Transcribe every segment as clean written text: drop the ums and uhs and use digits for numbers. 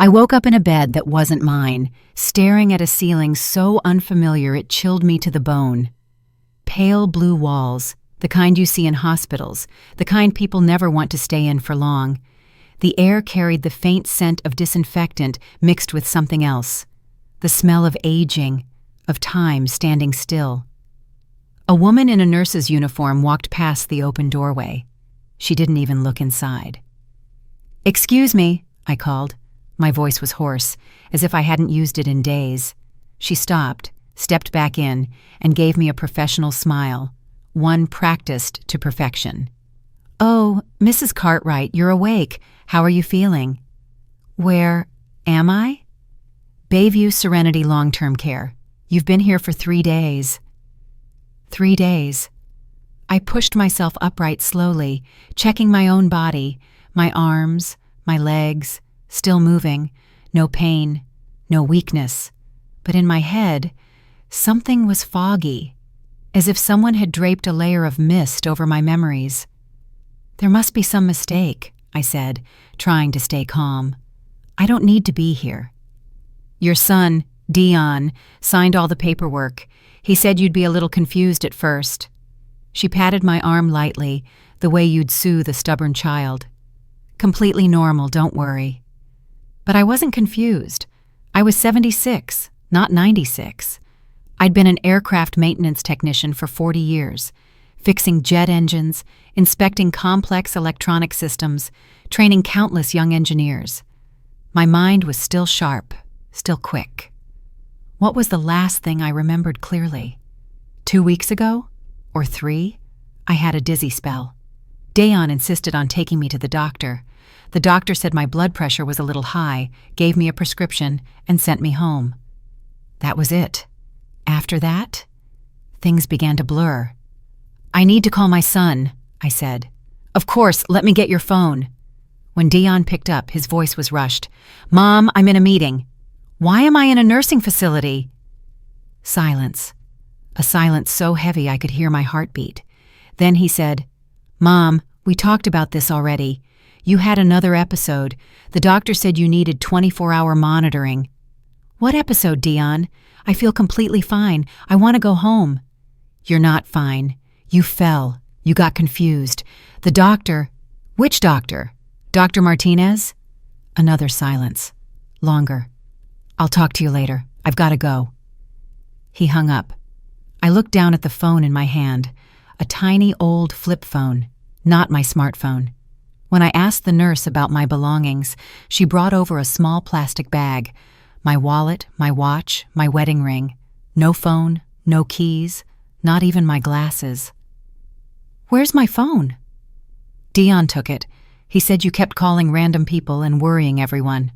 I woke up in a bed that wasn't mine, staring at a ceiling so unfamiliar it chilled me to the bone. Pale blue walls, the kind you see in hospitals, the kind people never want to stay in for long. The air carried the faint scent of disinfectant mixed with something else, the smell of aging, of time standing still. A woman in a nurse's uniform walked past the open doorway. She didn't even look inside. "Excuse me," I called. My voice was hoarse, as if I hadn't used it in days. She stopped, stepped back in, and gave me a professional smile, one practiced to perfection. "Oh, Mrs. Cartwright, you're awake. How are you feeling?" "Where am I?" "Bayview Serenity Long-Term Care. You've been here for 3 days." 3 days. I pushed myself upright slowly, checking my own body, my arms, my legs, still moving, no pain, no weakness. But in my head, something was foggy, as if someone had draped a layer of mist over my memories. "There must be some mistake," I said, trying to stay calm. "I don't need to be here." "Your son, Dion, signed all the paperwork. He said you'd be a little confused at first." She patted my arm lightly, the way you'd soothe a stubborn child. "Completely normal, don't worry." But I wasn't confused. I was 76, not 96. I'd been an aircraft maintenance technician for 40 years, fixing jet engines, inspecting complex electronic systems, training countless young engineers. My mind was still sharp, still quick. What was the last thing I remembered clearly? 2 weeks ago? Or 3? I had a dizzy spell. Dayon insisted on taking me to the doctor. The doctor said my blood pressure was a little high, gave me a prescription, and sent me home. That was it. After that, things began to blur. "I need to call my son," I said. "Of course, let me get your phone." When Dion picked up, his voice was rushed. "Mom, I'm in a meeting." "Why am I in a nursing facility?" Silence. A silence so heavy I could hear my heartbeat. Then he said, "Mom, we talked about this already. You had another episode. The doctor said you needed 24-hour monitoring." "What episode, Dion? I feel completely fine. I want to go home." "You're not fine. You fell. You got confused. The doctor—" "Which doctor? Dr. Martinez?" Another silence. Longer. "I'll talk to you later. I've got to go." He hung up. I looked down at the phone in my hand, a tiny old flip phone, not my smartphone. When I asked the nurse about my belongings, she brought over a small plastic bag, my wallet, my watch, my wedding ring. No phone, no keys, not even my glasses. "Where's my phone?" "Dion took it. He said you kept calling random people and worrying everyone."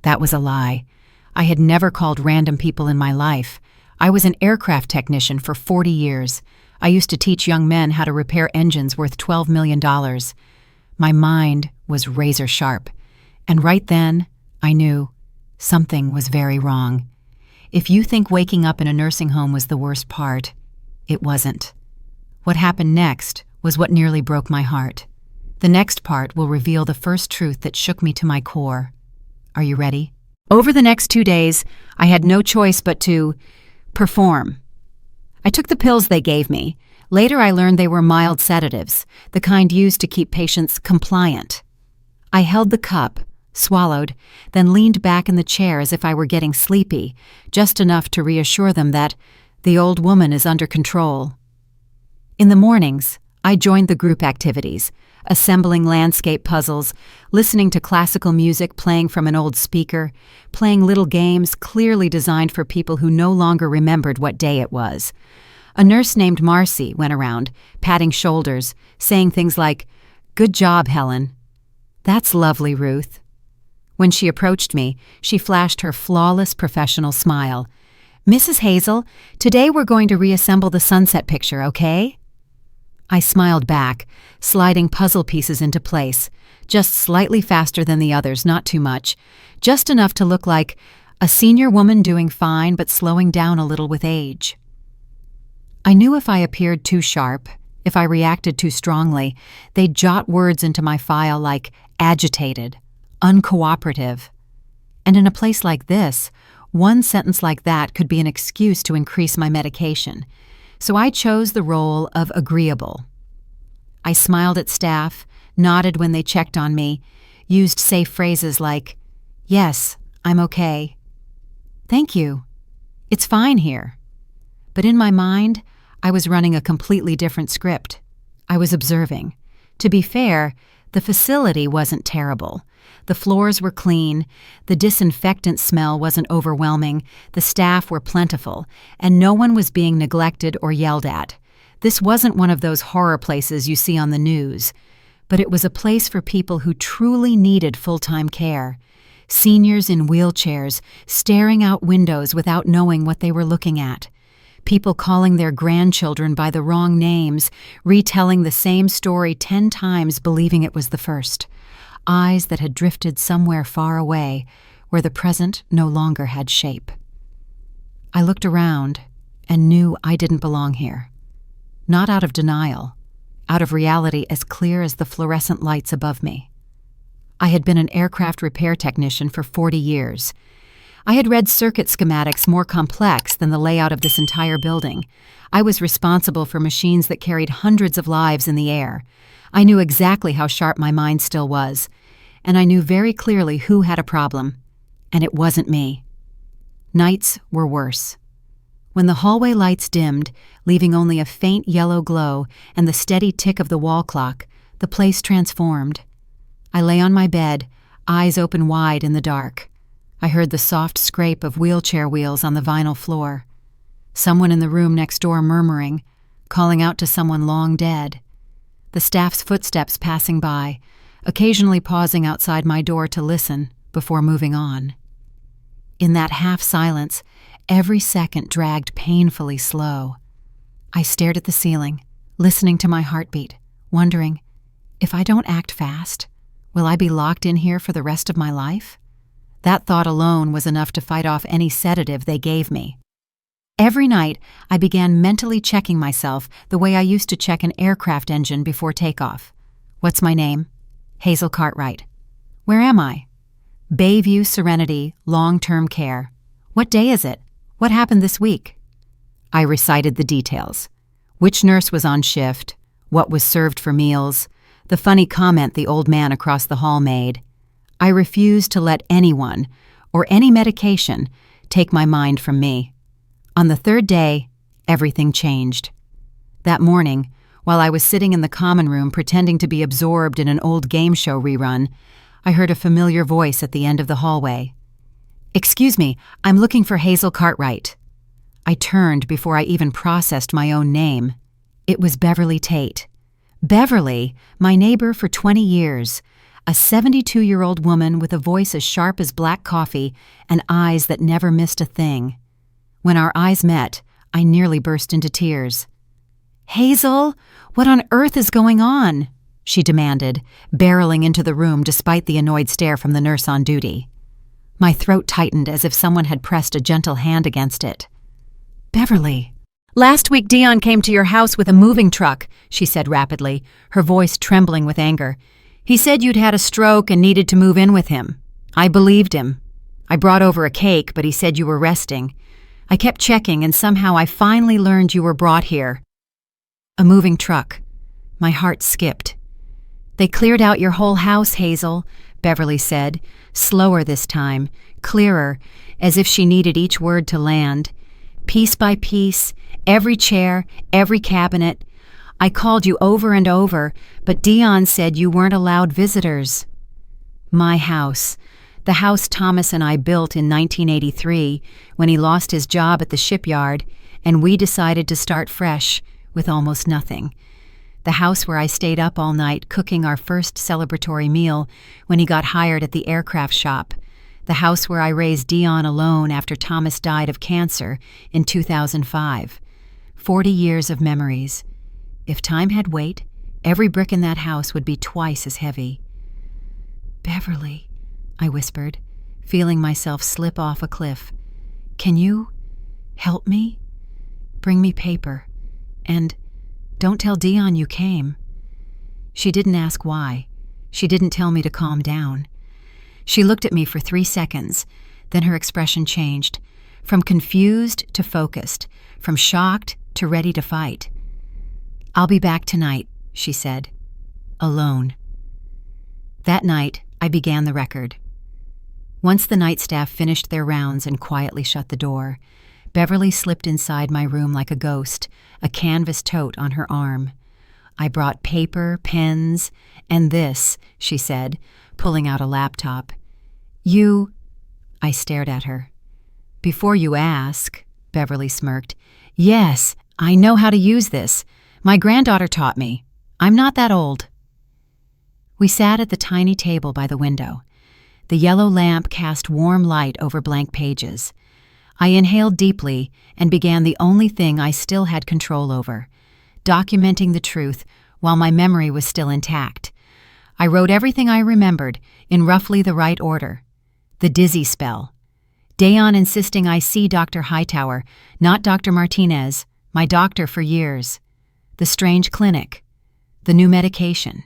That was a lie. I had never called random people in my life. I was an aircraft technician for 40 years. I used to teach young men how to repair engines worth $12 million. My mind was razor sharp, and right then, I knew something was very wrong. If you think waking up in a nursing home was the worst part, it wasn't. What happened next was what nearly broke my heart. The next part will reveal the first truth that shook me to my core. Are you ready? Over the next 2 days, I had no choice but to perform. I took the pills they gave me. Later I learned they were mild sedatives, the kind used to keep patients compliant. I held the cup, swallowed, then leaned back in the chair as if I were getting sleepy, just enough to reassure them that the old woman is under control. In the mornings, I joined the group activities, assembling landscape puzzles, listening to classical music playing from an old speaker, playing little games clearly designed for people who no longer remembered what day it was. A nurse named Marcy went around, patting shoulders, saying things like, "Good job, Helen." "That's lovely, Ruth." When she approached me, she flashed her flawless professional smile. "Mrs. Hazel, today we're going to reassemble the sunset picture, okay?" I smiled back, sliding puzzle pieces into place, just slightly faster than the others, not too much, just enough to look like a senior woman doing fine but slowing down a little with age. I knew if I appeared too sharp, if I reacted too strongly, they'd jot words into my file like agitated, uncooperative. And in a place like this, one sentence like that could be an excuse to increase my medication. So I chose the role of agreeable. I smiled at staff, nodded when they checked on me, used safe phrases like, "Yes, I'm okay. Thank you. It's fine here." But in my mind, I was running a completely different script. I was observing. To be fair, the facility wasn't terrible. The floors were clean, the disinfectant smell wasn't overwhelming, the staff were plentiful, and no one was being neglected or yelled at. This wasn't one of those horror places you see on the news, but it was a place for people who truly needed full-time care. Seniors in wheelchairs, staring out windows without knowing what they were looking at. People calling their grandchildren by the wrong names, retelling the same story 10 times believing it was the first. Eyes that had drifted somewhere far away, where the present no longer had shape. I looked around and knew I didn't belong here. Not out of denial, out of reality as clear as the fluorescent lights above me. I had been an aircraft repair technician for 40 years. I had read circuit schematics more complex than the layout of this entire building. I was responsible for machines that carried hundreds of lives in the air. I knew exactly how sharp my mind still was, and I knew very clearly who had a problem, and it wasn't me. Nights were worse. When the hallway lights dimmed, leaving only a faint yellow glow and the steady tick of the wall clock, the place transformed. I lay on my bed, eyes open wide in the dark. I heard the soft scrape of wheelchair wheels on the vinyl floor. Someone in the room next door murmuring, calling out to someone long dead. The staff's footsteps passing by, occasionally pausing outside my door to listen before moving on. In that half-silence, every second dragged painfully slow. I stared at the ceiling, listening to my heartbeat, wondering, if I don't act fast, will I be locked in here for the rest of my life? That thought alone was enough to fight off any sedative they gave me. Every night, I began mentally checking myself the way I used to check an aircraft engine before takeoff. What's my name? Hazel Cartwright. Where am I? Bayview Serenity Long-Term Care. What day is it? What happened this week? I recited the details. Which nurse was on shift, what was served for meals, the funny comment the old man across the hall made. I refused to let anyone, or any medication, take my mind from me. On the third day, everything changed. That morning, while I was sitting in the common room pretending to be absorbed in an old game show rerun, I heard a familiar voice at the end of the hallway. "Excuse me, I'm looking for Hazel Cartwright." I turned before I even processed my own name. It was Beverly Tate. Beverly, my neighbor for 20 years, a 72-year-old woman with a voice as sharp as black coffee and eyes that never missed a thing. When our eyes met, I nearly burst into tears. "Hazel, what on earth is going on?" she demanded, barreling into the room despite the annoyed stare from the nurse on duty. My throat tightened as if someone had pressed a gentle hand against it. "Beverly, last week Dion came to your house with a moving truck," she said rapidly, her voice trembling with anger. "He said you'd had a stroke and needed to move in with him. I believed him. I brought over a cake, but he said you were resting. I kept checking, and somehow I finally learned you were brought here." A moving truck. My heart skipped. "They cleared out your whole house, Hazel," Beverly said, slower this time, clearer, as if she needed each word to land. "Piece by piece, every chair, every cabinet. I called you over and over, but Dion said you weren't allowed visitors." My house. The house Thomas and I built in 1983 when he lost his job at the shipyard and we decided to start fresh with almost nothing. The house where I stayed up all night cooking our first celebratory meal when he got hired at the aircraft shop. The house where I raised Dion alone after Thomas died of cancer in 2005. 40 years of memories. If time had weight, every brick in that house would be twice as heavy. "Beverly," I whispered, feeling myself slip off a cliff. "Can you help me? Bring me paper. And don't tell Dion you came." She didn't ask why. She didn't tell me to calm down. She looked at me for 3 seconds, then her expression changed, from confused to focused, from shocked to ready to fight. "I'll be back tonight," she said. Alone. That night, I began the record. Once the night staff finished their rounds and quietly shut the door, Beverly slipped inside my room like a ghost, a canvas tote on her arm. I brought paper, pens, and this, she said, pulling out a laptop. I stared at her. "Before you ask," Beverly smirked. "Yes, I know how to use this. My granddaughter taught me. I'm not that old." We sat at the tiny table by the window. The yellow lamp cast warm light over blank pages. I inhaled deeply and began the only thing I still had control over, documenting the truth while my memory was still intact. I wrote everything I remembered in roughly the right order. The dizzy spell. Dayon insisting I see Dr. Hightower, not Dr. Martinez, my doctor for years. The strange clinic. The new medication.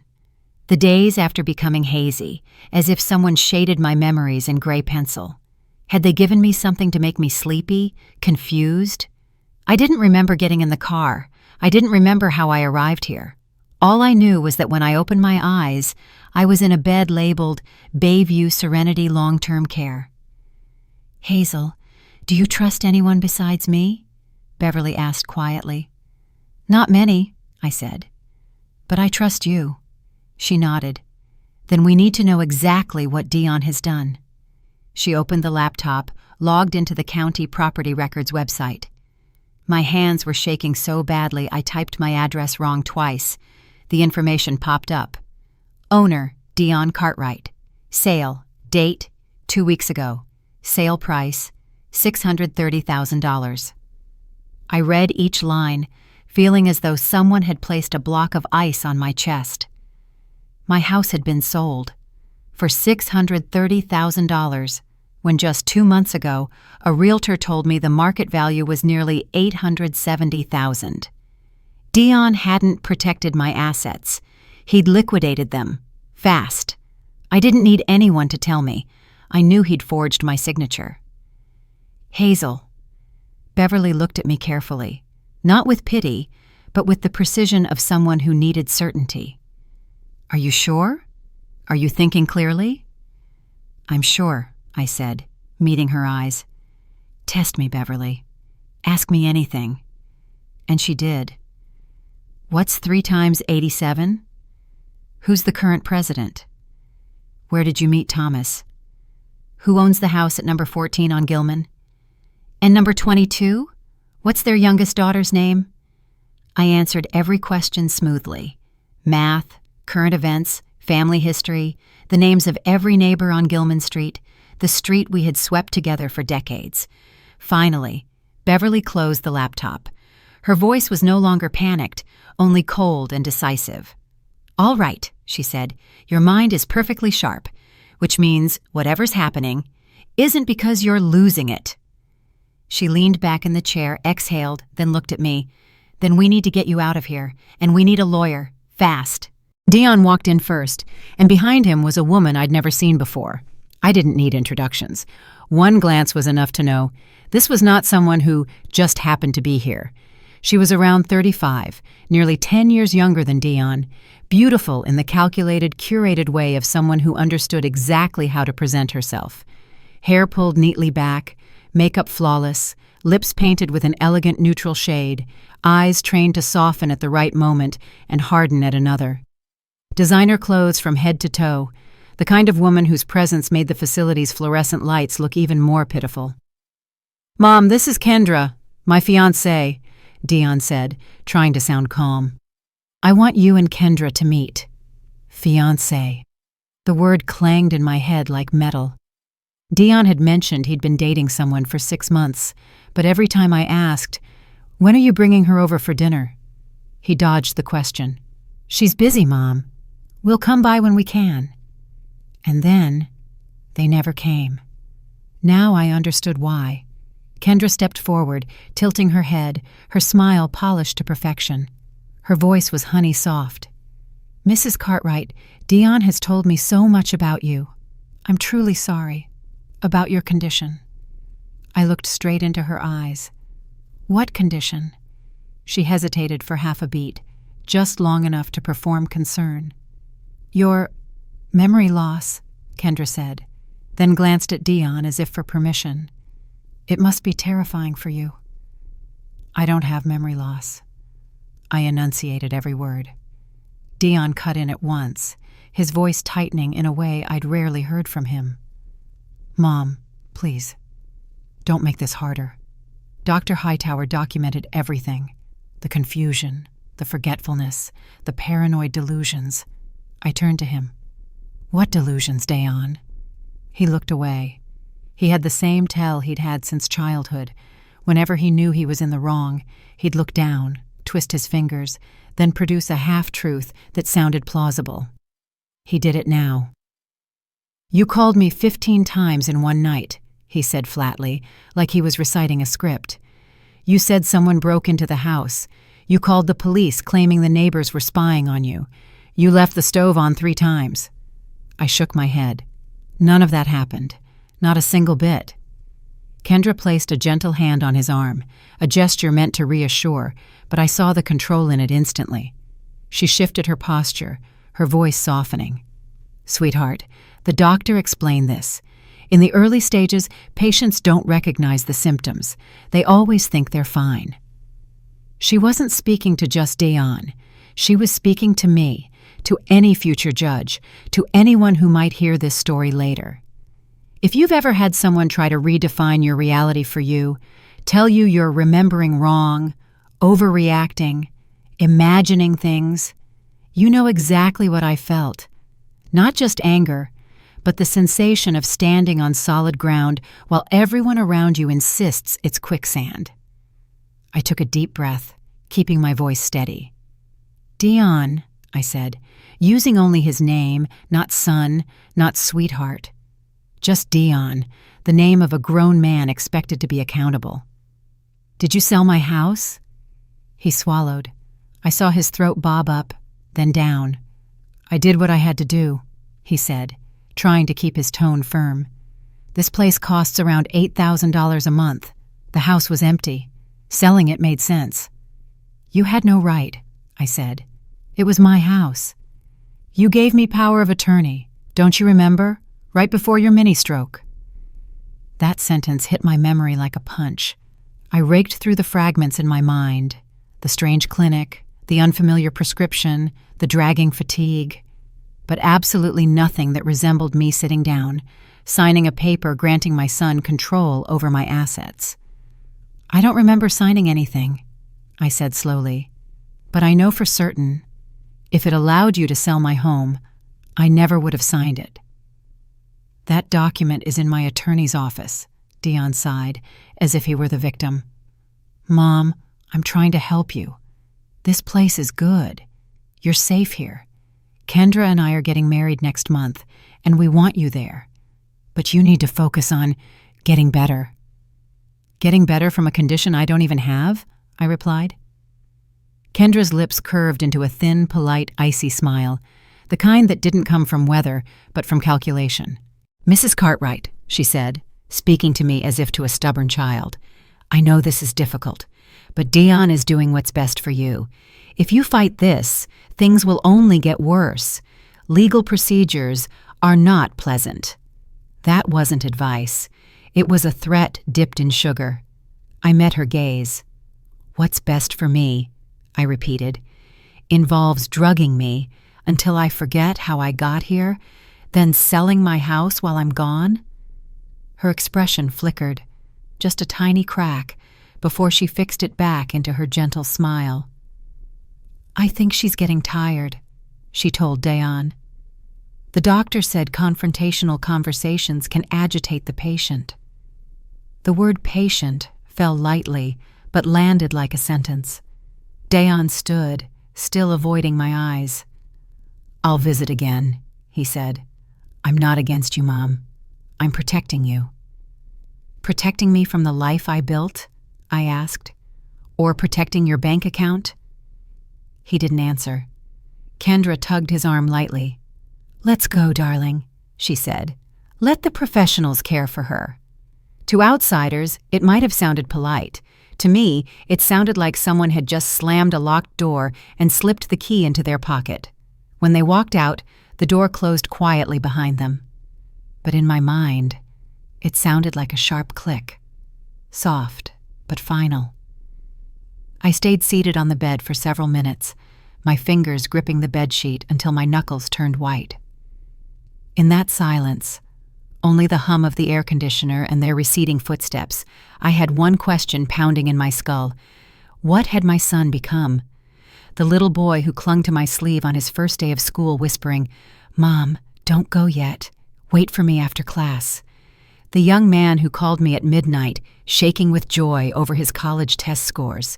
The days after becoming hazy, as if someone shaded my memories in gray pencil. Had they given me something to make me sleepy, confused? I didn't remember getting in the car. I didn't remember how I arrived here. All I knew was that when I opened my eyes, I was in a bed labeled Bayview Serenity Long-Term Care. "Hazel, do you trust anyone besides me?" Beverly asked quietly. "Not many," I said. "But I trust you." She nodded. "Then we need to know exactly what Dayon has done." She opened the laptop, logged into the county property records website. My hands were shaking so badly I typed my address wrong twice. The information popped up. Owner, Hazel Cartwright. Sale, date, 2 weeks ago. Sale price, $630,000. I read each line, feeling as though someone had placed a block of ice on my chest. My house had been sold for $630,000 when just 2 months ago a realtor told me the market value was nearly $870,000. Dayon hadn't protected my assets. He'd liquidated them. Fast. I didn't need anyone to tell me. I knew he'd forged my signature. "Hazel." Beverly looked at me carefully, not with pity, but with the precision of someone who needed certainty. "Are you sure? Are you thinking clearly?" "I'm sure," I said, meeting her eyes. "Test me, Beverly. Ask me anything." And she did. "What's 3 times 87? Who's the current president? Where did you meet Thomas? Who owns the house at number 14 on Gilman? And number 22? What's their youngest daughter's name?" I answered every question smoothly. Math, current events, family history, the names of every neighbor on Gilman Street, the street we had swept together for decades. Finally, Beverly closed the laptop. Her voice was no longer panicked, only cold and decisive. "All right," she said, "your mind is perfectly sharp, which means whatever's happening isn't because you're losing it." She leaned back in the chair, exhaled, then looked at me. "Then we need to get you out of here, and we need a lawyer, fast." Dayon walked in first, and behind him was a woman I'd never seen before. I didn't need introductions. One glance was enough to know this was not someone who just happened to be here. She was around 35, nearly 10 years younger than Dayon, beautiful in the calculated, curated way of someone who understood exactly how to present herself. Hair pulled neatly back, makeup flawless, lips painted with an elegant neutral shade, eyes trained to soften at the right moment and harden at another. Designer clothes from head to toe, the kind of woman whose presence made the facility's fluorescent lights look even more pitiful. "Mom, this is Kendra, my fiancée," Dayon said, trying to sound calm. "I want you and Kendra to meet." Fiancée. The word clanged in my head like metal. Dayon had mentioned he'd been dating someone for 6 months, but every time I asked, "When are you bringing her over for dinner?" he dodged the question. "She's busy, Mom. We'll come by when we can." And then, they never came. Now I understood why. Kendra stepped forward, tilting her head, her smile polished to perfection. Her voice was honey soft. "Mrs. Cartwright, Dayon has told me so much about you. I'm truly sorry about your condition." I looked straight into her eyes. "What condition?" She hesitated for half a beat, just long enough to perform concern. "Your memory loss," Kendra said, then glanced at Dion as if for permission. "It must be terrifying for you." "I don't have memory loss." I enunciated every word. Dion cut in at once, his voice tightening in a way I'd rarely heard from him. "Mom, please, don't make this harder." Dr. Hightower documented everything: the confusion, the forgetfulness, the paranoid delusions. I turned to him. "What delusions, Dayon?" He looked away. He had the same tell he'd had since childhood. Whenever he knew he was in the wrong, he'd look down, twist his fingers, then produce a half-truth that sounded plausible. He did it now. "You called me 15 times in one night," he said flatly, like he was reciting a script. "You said someone broke into the house. You called the police, claiming the neighbors were spying on you. You left the stove on 3 times. I shook my head. None of that happened. Not a single bit. Kendra placed a gentle hand on his arm, a gesture meant to reassure, but I saw the control in it instantly. She shifted her posture, her voice softening. "Sweetheart, the doctor explained this. In the early stages, patients don't recognize the symptoms. They always think they're fine." She wasn't speaking to just Dayon. She was speaking to me, to any future judge, to anyone who might hear this story later. If you've ever had someone try to redefine your reality for you, tell you you're remembering wrong, overreacting, imagining things, you know exactly what I felt. Not just anger, but the sensation of standing on solid ground while everyone around you insists it's quicksand. I took a deep breath, keeping my voice steady. "Dion," I said, using only his name, not son, not sweetheart. Just Dion, the name of a grown man expected to be accountable. "Did you sell my house?" He swallowed. I saw his throat bob up, then down. "I did what I had to do," he said, trying to keep his tone firm. "This place costs around $8,000 a month. The house was empty. Selling it made sense." "You had no right," I said. "It was my house. You gave me power of attorney, don't you remember? Right before your mini-stroke." That sentence hit my memory like a punch. I raked through the fragments in my mind: the strange clinic, the unfamiliar prescription, the dragging fatigue, but absolutely nothing that resembled me sitting down, signing a paper granting my son control over my assets. "I don't remember signing anything," I said slowly, "but I know for certain, if it allowed you to sell my home, I never would have signed it." "That document is in my attorney's office," Dion sighed, as if he were the victim. "Mom, I'm trying to help you. This place is good. You're safe here. Kendra and I are getting married next month, and we want you there. But you need to focus on getting better." "Getting better from a condition I don't even have?" I replied. Kendra's lips curved into a thin, polite, icy smile, the kind that didn't come from weather, but from calculation. "Mrs. Cartwright," she said, speaking to me as if to a stubborn child, "I know this is difficult, but Dion is doing what's best for you. If you fight this, things will only get worse. Legal procedures are not pleasant." That wasn't advice. It was a threat dipped in sugar. I met her gaze. "What's best for me," I repeated, "involves drugging me until I forget how I got here, then selling my house while I'm gone?" Her expression flickered, just a tiny crack, before she fixed it back into her gentle smile. "I think she's getting tired," she told Dayon. "The doctor said confrontational conversations can agitate the patient." The word patient fell lightly, but landed like a sentence. Dayon stood, still avoiding my eyes. "I'll visit again," he said. "I'm not against you, Mom. I'm protecting you." "Protecting me from the life I built?" I asked. "Or protecting your bank account?" He didn't answer. Kendra tugged his arm lightly. "Let's go, darling," she said. Let the professionals care for her. To outsiders, it might have sounded polite. To me, it sounded like someone had just slammed a locked door and slipped the key into their pocket. When they walked out, the door closed quietly behind them. But in my mind, it sounded like a sharp click. Soft, but final. I stayed seated on the bed for several minutes, my fingers gripping the bedsheet until my knuckles turned white. In that silence, only the hum of the air conditioner and their receding footsteps, I had one question pounding in my skull. What had my son become? The little boy who clung to my sleeve on his first day of school whispering, "Mom, don't go yet. Wait for me after class." The young man who called me at midnight, shaking with joy over his college test scores.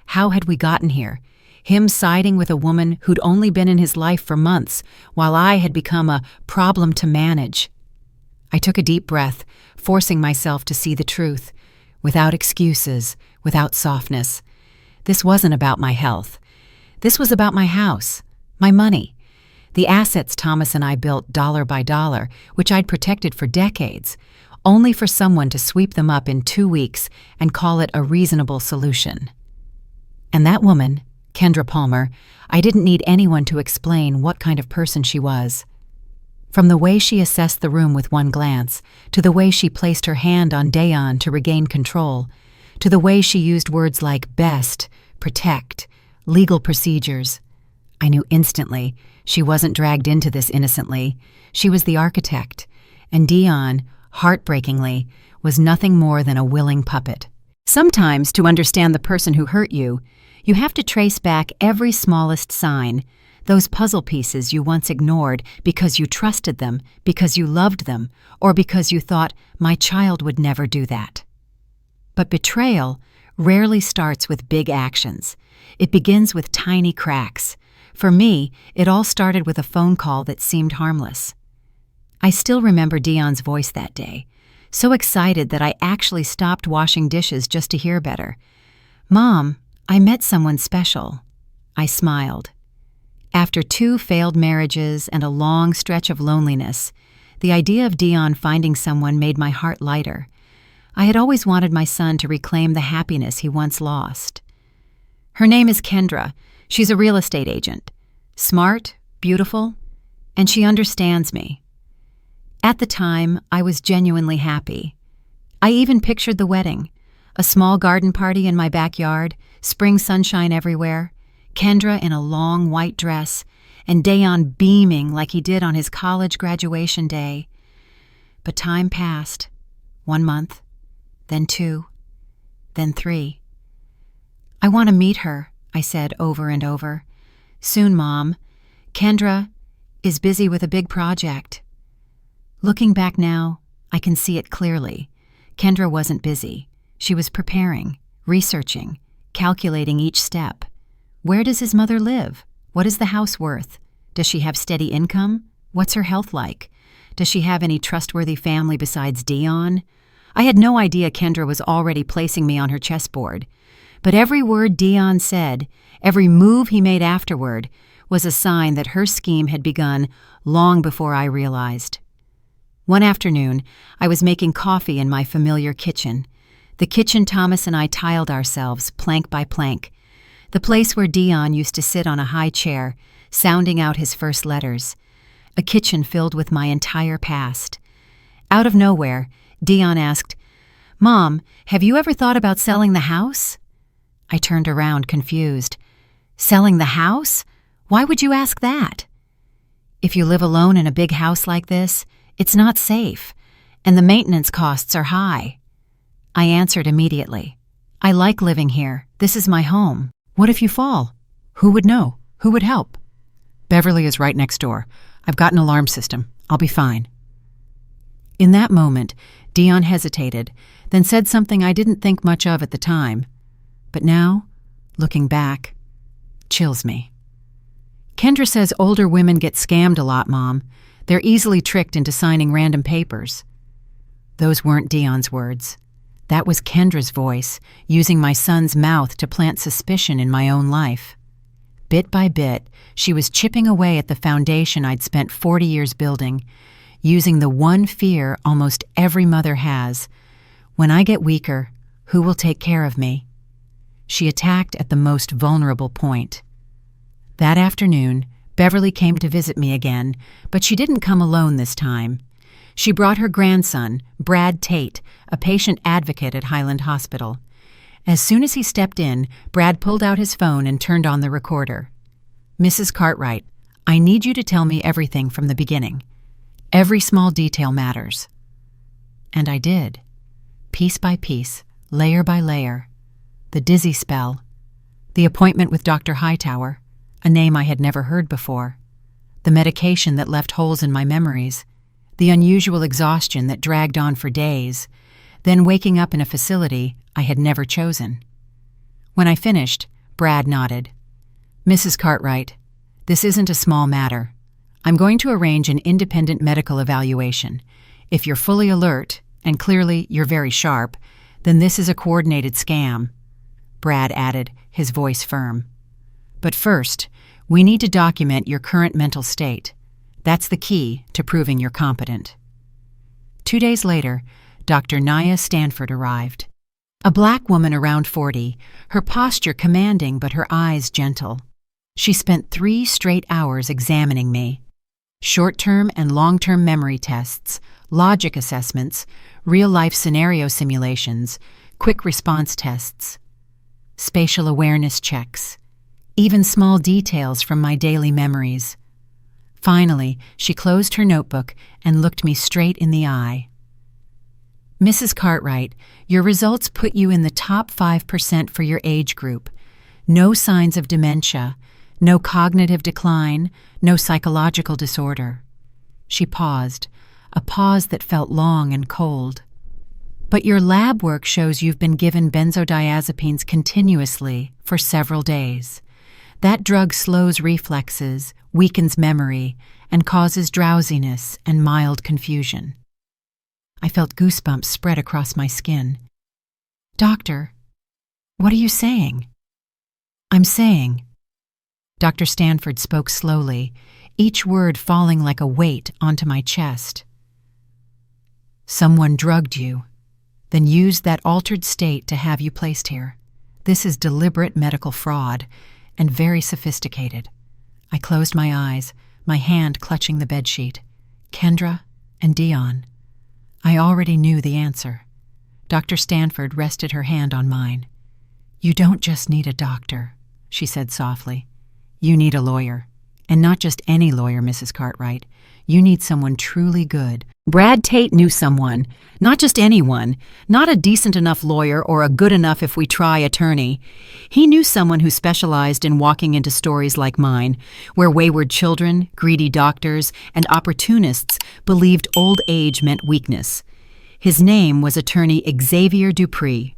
How had we gotten here? Him siding with a woman who'd only been in his life for months, while I had become a problem to manage. I took a deep breath, forcing myself to see the truth, without excuses, without softness. This wasn't about my health. This was about my house, my money, the assets Thomas and I built dollar by dollar, which I'd protected for decades, only for someone to sweep them up in 2 weeks and call it a reasonable solution. And that woman, Kendra Palmer, I didn't need anyone to explain what kind of person she was. From the way she assessed the room with one glance, to the way she placed her hand on Dayon to regain control, to the way she used words like best, protect, legal procedures, I knew instantly she wasn't dragged into this innocently. She was the architect, and Dayon, heartbreakingly, was nothing more than a willing puppet. Sometimes, to understand the person who hurt you, you have to trace back every smallest sign, those puzzle pieces you once ignored because you trusted them, because you loved them, or because you thought, my child would never do that. But betrayal rarely starts with big actions. It begins with tiny cracks. For me, it all started with a phone call that seemed harmless. I still remember Dion's voice that day, so excited that I actually stopped washing dishes just to hear better. "Mom, I met someone special." I smiled. After 2 failed marriages and a long stretch of loneliness, the idea of Dayon finding someone made my heart lighter. I had always wanted my son to reclaim the happiness he once lost. Her name is Kendra. She's a real estate agent. Smart, beautiful, and she understands me. At the time, I was genuinely happy. I even pictured the wedding, a small garden party in my backyard, spring sunshine everywhere, Kendra in a long white dress, and Dayon beaming like he did on his college graduation day. But time passed. 1 month, then 2, then 3. "I want to meet her," I said over and over. "Soon, Mom. Kendra is busy with a big project." Looking back now, I can see it clearly. Kendra wasn't busy. She was preparing, researching, calculating each step. Where does his mother live? What is the house worth? Does she have steady income? What's her health like? Does she have any trustworthy family besides Dayon? I had no idea Kendra was already placing me on her chessboard. But every word Dayon said, every move he made afterward, was a sign that her scheme had begun long before I realized. One afternoon, I was making coffee in my familiar kitchen. The kitchen Thomas and I tiled ourselves, plank by plank. The place where Dayon used to sit on a high chair, sounding out his first letters. A kitchen filled with my entire past. Out of nowhere, Dayon asked, "Mom, have you ever thought about selling the house?" I turned around, confused. "Selling the house? Why would you ask that?" "If you live alone in a big house like this, it's not safe, and the maintenance costs are high." I answered immediately. "I like living here. This is my home." "What if you fall? Who would know? Who would help?" "Beverly is right next door. I've got an alarm system. I'll be fine." In that moment, Dayon hesitated, then said something I didn't think much of at the time. But now, looking back, chills me. "Kendra says older women get scammed a lot, Mom. They're easily tricked into signing random papers." Those weren't Dion's words. That was Kendra's voice, using my son's mouth to plant suspicion in my own life. Bit by bit, she was chipping away at the foundation I'd spent 40 years building, using the one fear almost every mother has: when I get weaker, who will take care of me? She attacked at the most vulnerable point. That afternoon, Beverly came to visit me again, but she didn't come alone this time. She brought her grandson, Brad Tate, a patient advocate at Highland Hospital. As soon as he stepped in, Brad pulled out his phone and turned on the recorder. "Mrs. Cartwright, I need you to tell me everything from the beginning. Every small detail matters." And I did. Piece by piece, layer by layer. The dizzy spell, the appointment with Dr. Hightower, a name I had never heard before, the medication that left holes in my memories, the unusual exhaustion that dragged on for days, then waking up in a facility I had never chosen. When I finished, Brad nodded. "Mrs. Cartwright, this isn't a small matter. I'm going to arrange an independent medical evaluation. If you're fully alert, and clearly you're very sharp, then this is a coordinated scam," Brad added, his voice firm. "But first, we need to document your current mental state. That's the key to proving you're competent." 2 days later, Dr. Naya Stanford arrived. A black woman around 40, her posture commanding but her eyes gentle. She spent 3 straight hours examining me. Short-term and long-term memory tests, logic assessments, real-life scenario simulations, quick response tests, spatial awareness checks, even small details from my daily memories. Finally, she closed her notebook and looked me straight in the eye. "Mrs. Cartwright, your results put you in the top 5% for your age group. No signs of dementia, no cognitive decline, no psychological disorder." She paused, a pause that felt long and cold. "But your lab work shows you've been given benzodiazepines continuously for several days. That drug slows reflexes, weakens memory, and causes drowsiness and mild confusion." I felt goosebumps spread across my skin. "Doctor, what are you saying?" "I'm saying," Dr. Stanford spoke slowly, each word falling like a weight onto my chest. "Someone drugged you, then used that altered state to have you placed here. This is deliberate medical fraud, and very sophisticated." I closed my eyes, my hand clutching the bedsheet. Kendra and Dion. I already knew the answer. Dr. Stanford rested her hand on mine. "You don't just need a doctor," she said softly. "You need a lawyer. And not just any lawyer, Mrs. Cartwright. You need someone truly good." Brad Tate knew someone, not just anyone, not a decent enough lawyer or a good enough if we try attorney. He knew someone who specialized in walking into stories like mine, where wayward children, greedy doctors, and opportunists believed old age meant weakness. His name was attorney Xavier Dupree.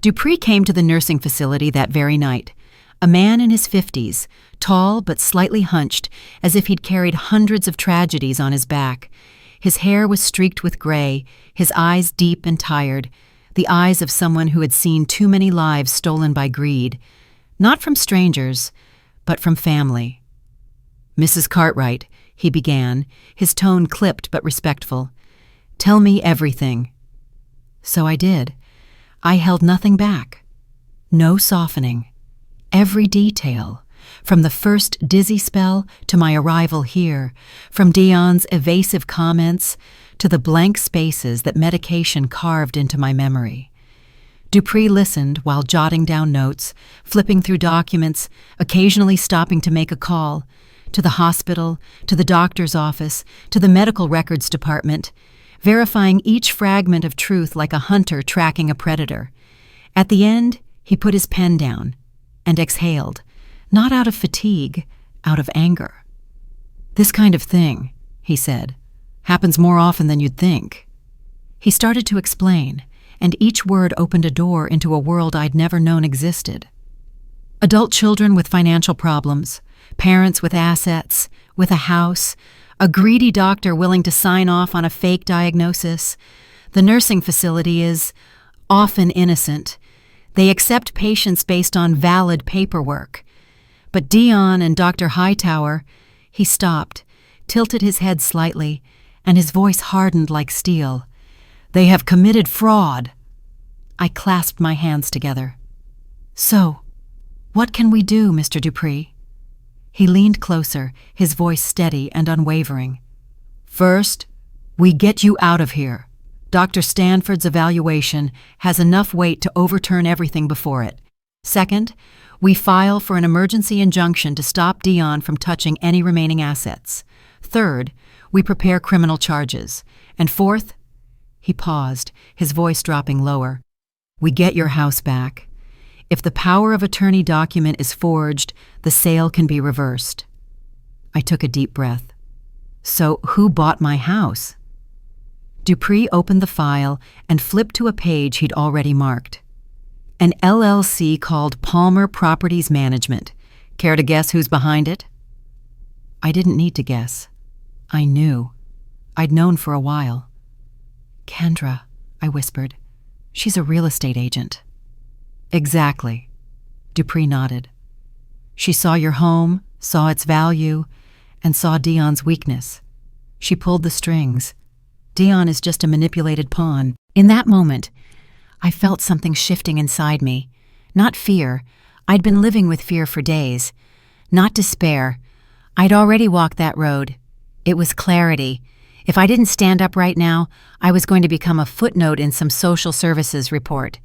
Dupree came to the nursing facility that very night. A man in his 50s, tall but slightly hunched, as if he'd carried hundreds of tragedies on his back. His hair was streaked with gray, his eyes deep and tired, the eyes of someone who had seen too many lives stolen by greed, not from strangers, but from family. "Mrs. Cartwright," he began, his tone clipped but respectful. "Tell me everything." So I did. I held nothing back. No softening. Every detail, from the first dizzy spell to my arrival here, from Dion's evasive comments to the blank spaces that medication carved into my memory. Dupree listened while jotting down notes, flipping through documents, occasionally stopping to make a call, to the hospital, to the doctor's office, to the medical records department, verifying each fragment of truth like a hunter tracking a predator. At the end, he put his pen down and exhaled, not out of fatigue, out of anger. "This kind of thing," he said, "happens more often than you'd think." He started to explain, and each word opened a door into a world I'd never known existed. Adult children with financial problems, parents with assets, with a house, a greedy doctor willing to sign off on a fake diagnosis. The nursing facility is often innocent. They accept patients based on valid paperwork. But Dion and Dr. Hightower, he stopped, tilted his head slightly, and his voice hardened like steel. "They have committed fraud." I clasped my hands together. "So, what can we do, Mr. Dupree?" He leaned closer, his voice steady and unwavering. "First, we get you out of here. Dr. Stanford's evaluation has enough weight to overturn everything before it. Second, we file for an emergency injunction to stop Dion from touching any remaining assets. Third, we prepare criminal charges. And fourth," he paused, his voice dropping lower, "we get your house back. If the power of attorney document is forged, the sale can be reversed." I took a deep breath. "So who bought my house?" Dupree opened the file and flipped to a page he'd already marked. "An LLC called Palmer Properties Management. Care to guess who's behind it?" I didn't need to guess. I knew. I'd known for a while. "Kendra," I whispered. "She's a real estate agent." "Exactly." Dupree nodded. "She saw your home, saw its value, and saw Dion's weakness. She pulled the strings. Dion is just a manipulated pawn." In that moment, I felt something shifting inside me. Not fear. I'd been living with fear for days. Not despair. I'd already walked that road. It was clarity. If I didn't stand up right now, I was going to become a footnote in some social services report.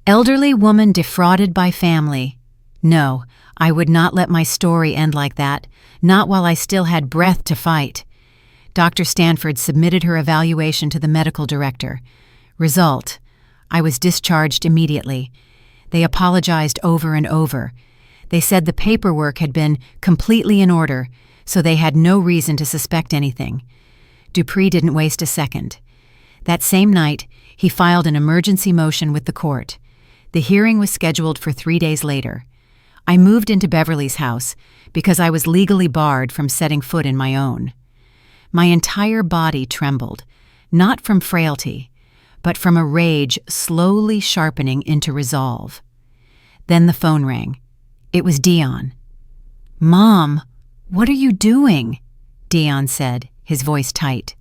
Elderly woman defrauded by family. No, I would not let my story end like that, not while I still had breath to fight. Dr. Stanford submitted her evaluation to the medical director. Result: I was discharged immediately. They apologized over and over. They said the paperwork had been completely in order, so they had no reason to suspect anything. Dupree didn't waste a second. That same night, he filed an emergency motion with the court. The hearing was scheduled for 3 days later. I moved into Beverly's house because I was legally barred from setting foot in my own. My entire body trembled, not from frailty, but from a rage slowly sharpening into resolve. Then the phone rang. It was Dion. "Mom, what are you doing?" Dion said, his voice tight.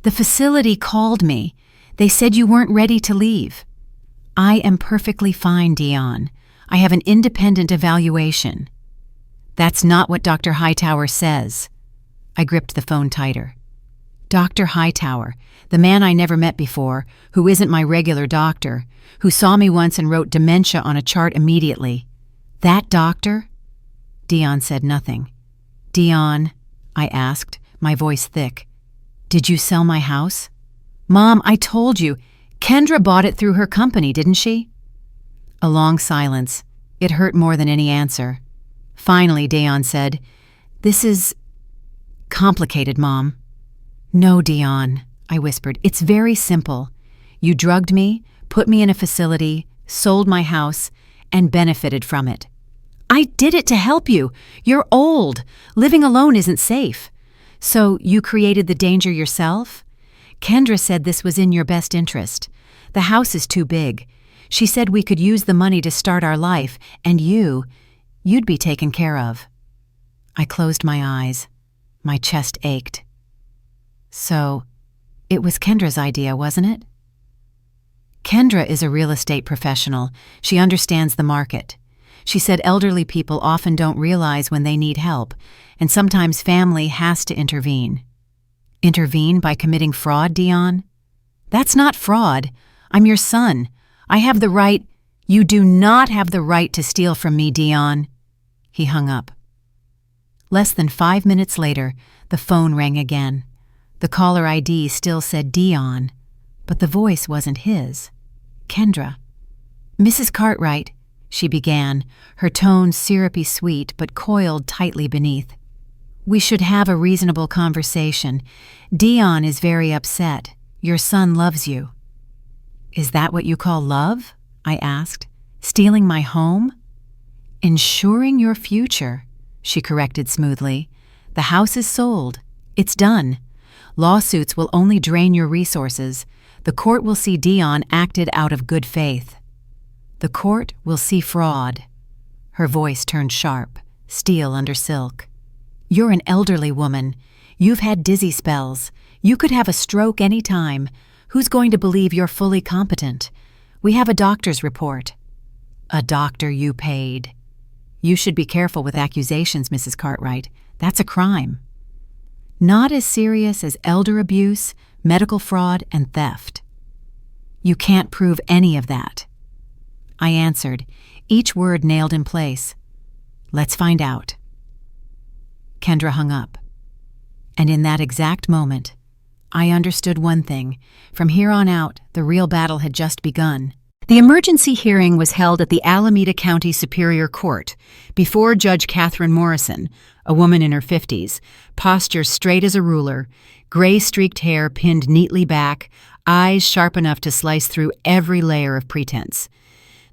"The facility called me. They said you weren't ready to leave." "I am perfectly fine, Dion. I have an independent evaluation." "That's not what Dr. Hightower says." I gripped the phone tighter. Dr. Hightower, the man I never met before, who isn't my regular doctor, who saw me once and wrote dementia on a chart immediately. That doctor? Dion said nothing. "Dion," I asked, my voice thick, "did you sell my house?" "Mom, I told you. Kendra bought it through her company, didn't she?" A long silence. It hurt more than any answer. Finally, Dion said, "This is complicated, Mom." "No, Dion," I whispered. "It's very simple. You drugged me, put me in a facility, sold my house, and benefited from it." "I did it to help you. You're old. Living alone isn't safe." "So you created the danger yourself?" "Kendra said this was in your best interest. The house is too big. She said we could use the money to start our life, and you'd be taken care of." I closed my eyes. My chest ached. "So, it was Kendra's idea, wasn't it?" "Kendra is a real estate professional. She understands the market. She said elderly people often don't realize when they need help, and sometimes family has to intervene." "Intervene by committing fraud, Dion?" "That's not fraud. I'm your son. I have the right—" "You do not have the right to steal from me, Dion." He hung up. Less than 5 minutes later, the phone rang again. The caller ID still said Dion, but the voice wasn't his. Kendra. "Mrs. Cartwright," she began, her tone syrupy sweet but coiled tightly beneath. "We should have a reasonable conversation. Dion is very upset. Your son loves you." "Is that what you call love?" I asked. "Stealing my home?" "Ensuring your future," she corrected smoothly. "The house is sold. It's done. Lawsuits will only drain your resources. The court will see Dion acted out of good faith. The court will see fraud." Her voice turned sharp, steel under silk. "You're an elderly woman. You've had dizzy spells. You could have a stroke any time. Who's going to believe you're fully competent? We have a doctor's report." "A doctor you paid." "You should be careful with accusations, Mrs. Cartwright. That's a crime." "Not as serious as elder abuse, medical fraud, and theft." "You can't prove any of that." I answered, each word nailed in place. "Let's find out." Kendra hung up. And in that exact moment, I understood one thing. From here on out, the real battle had just begun. The emergency hearing was held at the Alameda County Superior Court before Judge Catherine Morrison, a woman in her 50s, posture straight as a ruler, gray-streaked hair pinned neatly back, eyes sharp enough to slice through every layer of pretense.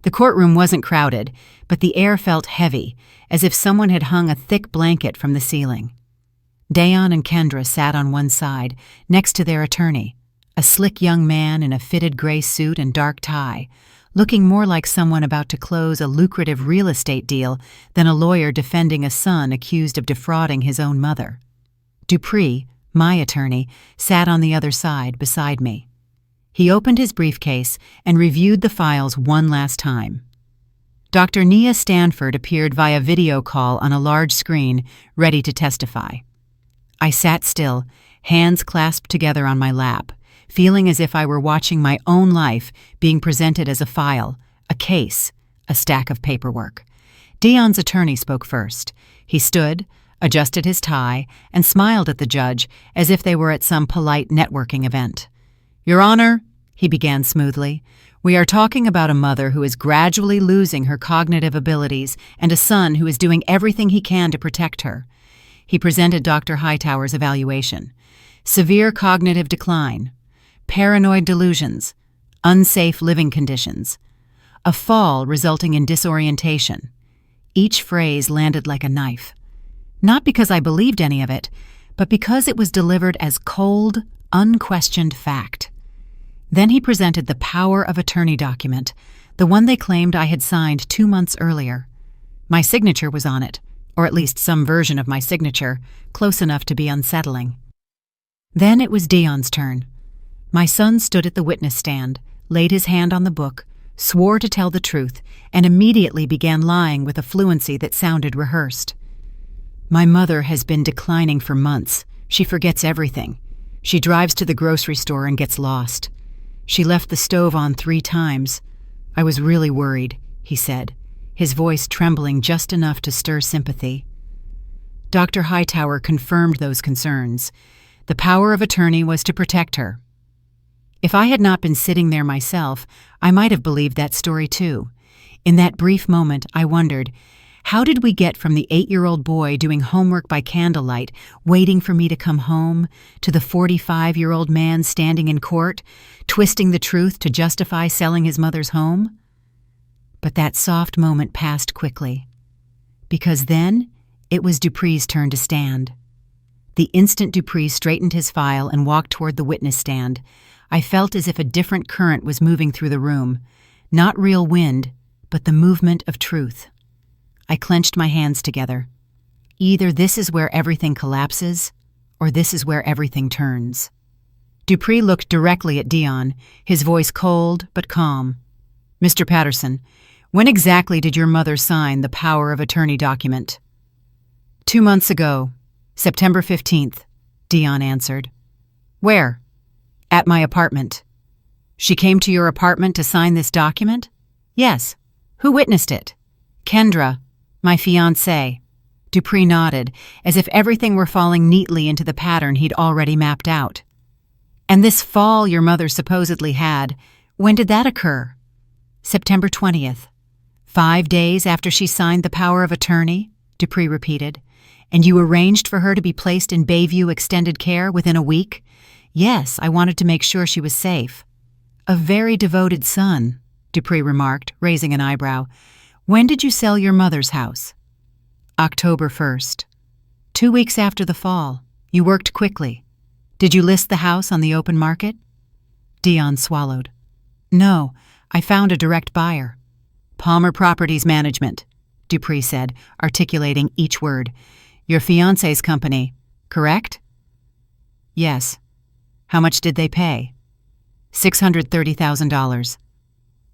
The courtroom wasn't crowded, but the air felt heavy, as if someone had hung a thick blanket from the ceiling. Dayon and Kendra sat on one side, next to their attorney, a slick young man in a fitted gray suit and dark tie, looking more like someone about to close a lucrative real estate deal than a lawyer defending a son accused of defrauding his own mother. Dupree, my attorney, sat on the other side beside me. He opened his briefcase and reviewed the files one last time. Dr. Nia Stanford appeared via video call on a large screen, ready to testify. I sat still, hands clasped together on my lap, feeling as if I were watching my own life being presented as a file, a case, a stack of paperwork. Dion's attorney spoke first. He stood, adjusted his tie, and smiled at the judge as if they were at some polite networking event. "Your Honor," he began smoothly, "we are talking about a mother who is gradually losing her cognitive abilities and a son who is doing everything he can to protect her." He presented Dr. Hightower's evaluation. Severe cognitive decline, paranoid delusions, unsafe living conditions, a fall resulting in disorientation. Each phrase landed like a knife. Not because I believed any of it, but because it was delivered as cold, unquestioned fact. Then he presented the power of attorney document, the one they claimed I had signed 2 months earlier. My signature was on it, or at least some version of my signature, close enough to be unsettling. Then it was Dion's turn. My son stood at the witness stand, laid his hand on the book, swore to tell the truth, and immediately began lying with a fluency that sounded rehearsed. "My mother has been declining for months. She forgets everything. She drives to the grocery store and gets lost. She left the stove on 3 times. I was really worried," he said, his voice trembling just enough to stir sympathy. Dr. Hightower confirmed those concerns. The power of attorney was to protect her. If I had not been sitting there myself, I might have believed that story too. In that brief moment, I wondered, how did we get from the 8-year-old boy doing homework by candlelight, waiting for me to come home, to the 45-year-old man standing in court, twisting the truth to justify selling his mother's home? But that soft moment passed quickly, because then it was Dupree's turn to stand. The instant Dupree straightened his file and walked toward the witness stand, I felt as if a different current was moving through the room, not real wind, but the movement of truth. I clenched my hands together. Either this is where everything collapses, or this is where everything turns. Dupree looked directly at Dion, his voice cold but calm. "Mr. Patterson, when exactly did your mother sign the power of attorney document?" 2 months ago, September 15th, Dion answered. "Where?" "At my apartment." "She came to your apartment to sign this document?" "Yes." "Who witnessed it?" "Kendra, my fiancée." Dupree nodded, as if everything were falling neatly into the pattern he'd already mapped out. "And this fall your mother supposedly had, when did that occur?" "September 20th. 5 days after she signed the power of attorney," Dupree repeated. "And you arranged for her to be placed in Bayview Extended Care within a week?" "Yes, I wanted to make sure she was safe." "A very devoted son," Dupree remarked, raising an eyebrow. "When did you sell your mother's house?" "October 1st. 2 weeks after the fall. You worked quickly. Did you list the house on the open market?" Dion swallowed. "No, I found a direct buyer." "Palmer Properties Management," Dupree said, articulating each word. "Your fiancé's company, correct?" "Yes." How much did they pay? $630,000.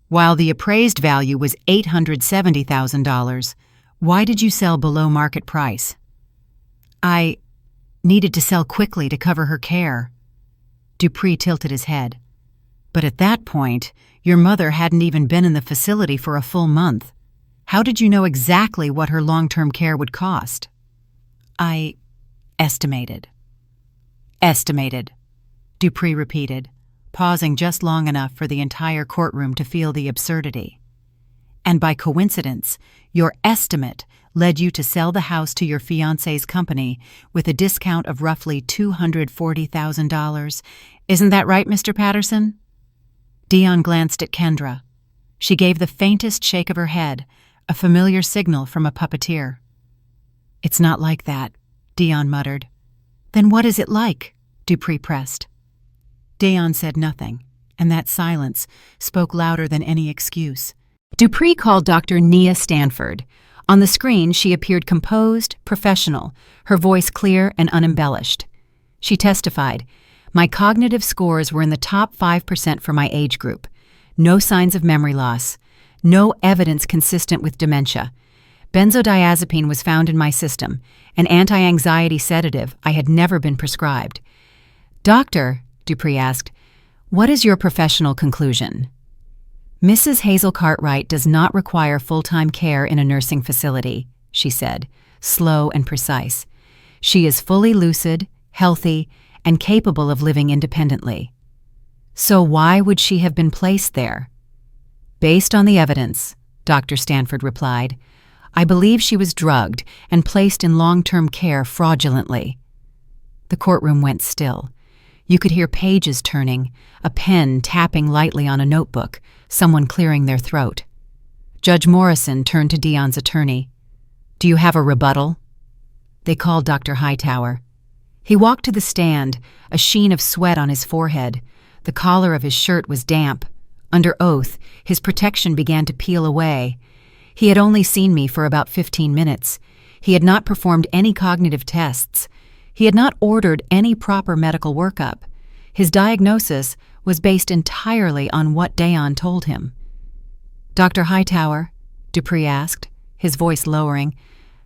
While the appraised value was $870,000, why did you sell below market price? I needed to sell quickly to cover her care. Dupree tilted his head. But at that point, your mother hadn't even been in the facility for a full month. How did you know exactly what her long-term care would cost? I estimated. Estimated, Dupree repeated, pausing just long enough for the entire courtroom to feel the absurdity. And by coincidence, your estimate led you to sell the house to your fiancé's company with a discount of roughly $240,000. Isn't that right, Mr. Patterson? Dion glanced at Kendra. She gave the faintest shake of her head, a familiar signal from a puppeteer. It's not like that, Dion muttered. Then what is it like? Dupree pressed. Dion said nothing, and that silence spoke louder than any excuse. Dupree called Dr. Nia Stanford. On the screen, she appeared composed, professional, her voice clear and unembellished. She testified, "My cognitive scores were in the top 5% for my age group. No signs of memory loss. No evidence consistent with dementia. Benzodiazepine was found in my system, an anti-anxiety sedative I had never been prescribed." "Doctor," Dupree asked, "what is your professional conclusion?" "Mrs. Hazel Cartwright does not require full-time care in a nursing facility," she said, slow and precise. "She is fully lucid, healthy, and capable of living independently." "So why would she have been placed there?" "Based on the evidence," Dr. Stanford replied, "I believe she was drugged and placed in long-term care fraudulently." The courtroom went still. You could hear pages turning, a pen tapping lightly on a notebook, someone clearing their throat. Judge Morrison turned to Dion's attorney. "Do you have a rebuttal?" They called Dr. Hightower. He walked to the stand, a sheen of sweat on his forehead. The collar of his shirt was damp. Under oath, his protection began to peel away. He had only seen me for about 15 minutes. He had not performed any cognitive tests. He had not ordered any proper medical workup. His diagnosis was based entirely on what Dion told him. "Dr. Hightower," Dupree asked, his voice lowering,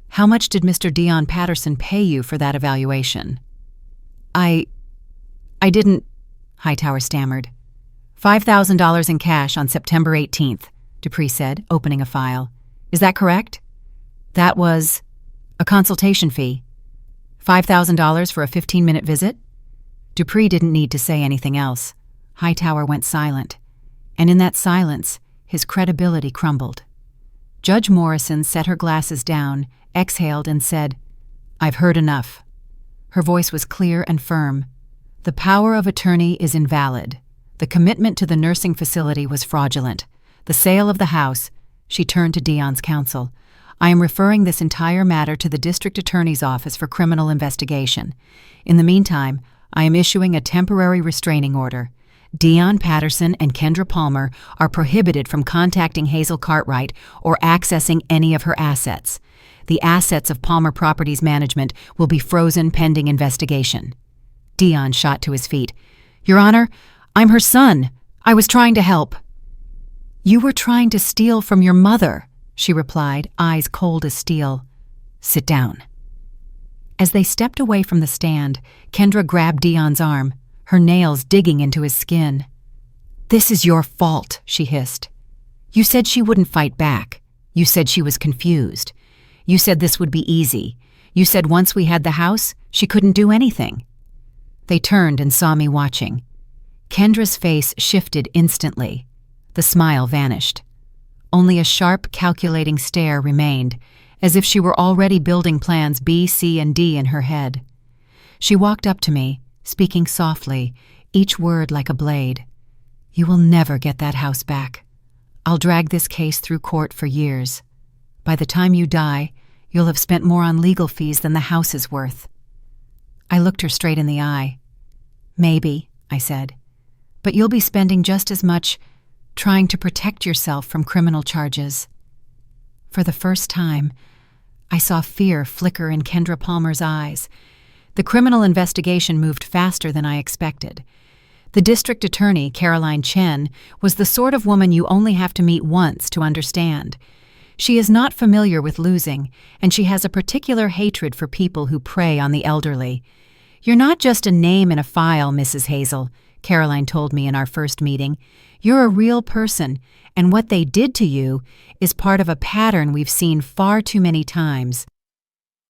"how much did Mr. Dion Patterson pay you for that evaluation?" I didn't," Hightower stammered. $5,000 in cash on September 18th, Dupree said, opening a file. "Is that correct?" "That was a consultation fee. $5,000 for a 15-minute visit?" Dupree didn't need to say anything else. Hightower went silent, and in that silence, his credibility crumbled. Judge Morrison set her glasses down, exhaled, and said, "I've heard enough." Her voice was clear and firm. "The power of attorney is invalid. The commitment to the nursing facility was fraudulent. The sale of the house," she turned to Dion's counsel, "I am referring this entire matter to the district attorney's office for criminal investigation. In the meantime, I am issuing a temporary restraining order. Dion Patterson and Kendra Palmer are prohibited from contacting Hazel Cartwright or accessing any of her assets. The assets of Palmer Properties Management will be frozen pending investigation." Dion shot to his feet. "Your Honor, I'm her son. I was trying to help." "You were trying to steal from your mother," she replied, eyes cold as steel. "Sit down." As they stepped away from the stand, Kendra grabbed Dion's arm, her nails digging into his skin. "This is your fault," she hissed. "You said she wouldn't fight back. You said she was confused. You said this would be easy. You said once we had the house, she couldn't do anything." They turned and saw me watching. Kendra's face shifted instantly. The smile vanished. Only a sharp, calculating stare remained, as if she were already building plans B, C, and D in her head. She walked up to me, speaking softly, each word like a blade. "You will never get that house back. I'll drag this case through court for years. By the time you die, you'll have spent more on legal fees than the house is worth." I looked her straight in the eye. "Maybe," I said, "but you'll be spending just as much trying to protect yourself from criminal charges." For the first time, I saw fear flicker in Kendra Palmer's eyes. The criminal investigation moved faster than I expected. The district attorney, Caroline Chen, was the sort of woman you only have to meet once to understand. She is not familiar with losing, and she has a particular hatred for people who prey on the elderly. "You're not just a name in a file, Mrs. Hazel," Caroline told me in our first meeting. "You're a real person, and what they did to you is part of a pattern we've seen far too many times."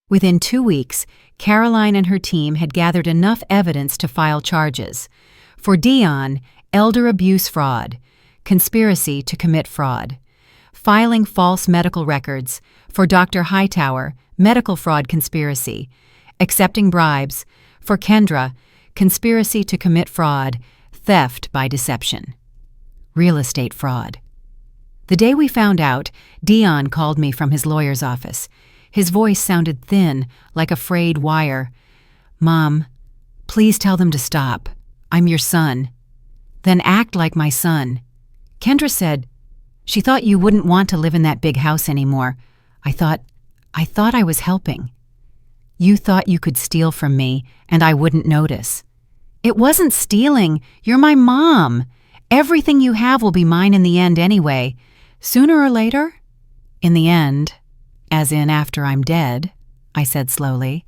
Within 2 weeks, Caroline and her team had gathered enough evidence to file charges. For Dion, elder abuse fraud, conspiracy to commit fraud. Filing false medical records. For Dr. Hightower, medical fraud conspiracy. Accepting bribes. For Kendra, conspiracy to commit fraud, theft by deception. Real estate fraud. The day we found out, Dion called me from his lawyer's office. His voice sounded thin, like a frayed wire. "Mom, please tell them to stop. I'm your son. Then act like my son." Kendra said, "She thought you wouldn't want to live in that big house anymore." I thought I was helping. "You thought you could steal from me, and I wouldn't notice." "It wasn't stealing. You're my mom. Everything you have will be mine in the end anyway. Sooner or later?" "In the end, as in after I'm dead," I said slowly.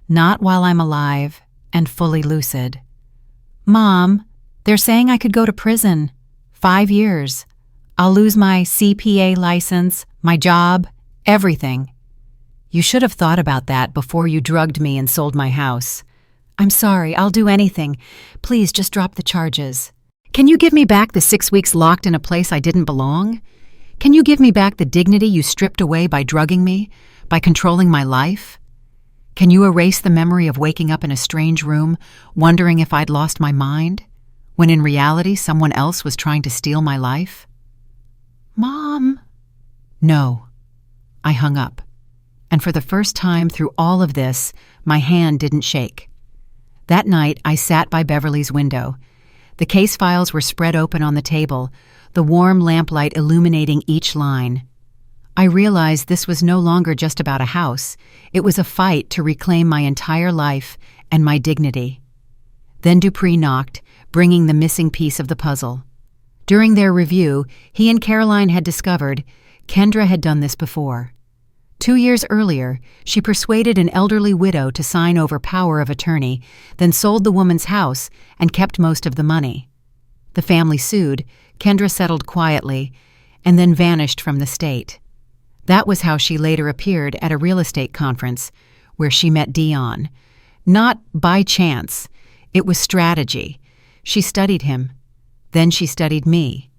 "Not while I'm alive and fully lucid." "Mom, they're saying I could go to prison. 5 years. I'll lose my CPA license, my job, everything." "You should have thought about that before you drugged me and sold my house." "I'm sorry, I'll do anything. Please just drop the charges." "Can you give me back the 6 weeks locked in a place I didn't belong? Can you give me back the dignity you stripped away by drugging me, by controlling my life? Can you erase the memory of waking up in a strange room, wondering if I'd lost my mind, when in reality someone else was trying to steal my life?" "Mom." "No." I hung up. And for the first time through all of this, my hand didn't shake. That night, I sat by Beverly's window. The case files were spread open on the table, the warm lamplight illuminating each line. I realized this was no longer just about a house. It was a fight to reclaim my entire life and my dignity. Then Dupree knocked, bringing the missing piece of the puzzle. During their review, he and Caroline had discovered Kendra had done this before. 2 years earlier, she persuaded an elderly widow to sign over power of attorney, then sold the woman's house and kept most of the money. The family sued, Kendra settled quietly, and then vanished from the state. That was how she later appeared at a real estate conference, where she met Dion. Not by chance. It was strategy. She studied him. Then she studied me.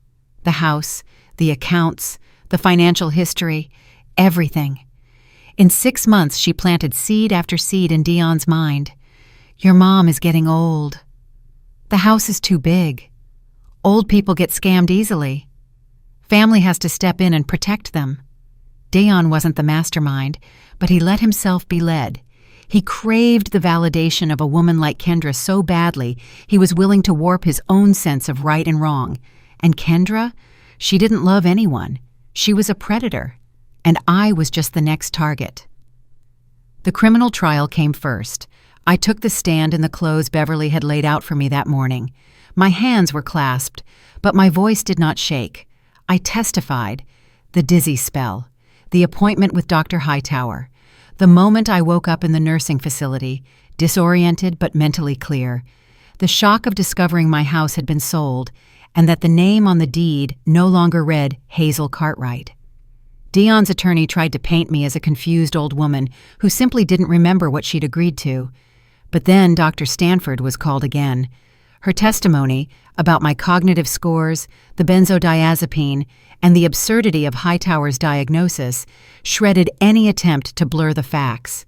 The house, the accounts, the financial history, everything. In 6 months, she planted seed after seed in Dion's mind. "Your mom is getting old. The house is too big. Old people get scammed easily. Family has to step in and protect them." Dion wasn't the mastermind, but he let himself be led. He craved the validation of a woman like Kendra so badly, he was willing to warp his own sense of right and wrong. And Kendra? She didn't love anyone. She was a predator. And I was just the next target. The criminal trial came first. I took the stand in the clothes Beverly had laid out for me that morning. My hands were clasped, but my voice did not shake. I testified. The dizzy spell. The appointment with Dr. Hightower. The moment I woke up in the nursing facility, disoriented but mentally clear. The shock of discovering my house had been sold, and that the name on the deed no longer read Hazel Cartwright. Dion's attorney tried to paint me as a confused old woman who simply didn't remember what she'd agreed to. But then Dr. Stanford was called again. Her testimony about my cognitive scores, the benzodiazepine, and the absurdity of Hightower's diagnosis shredded any attempt to blur the facts.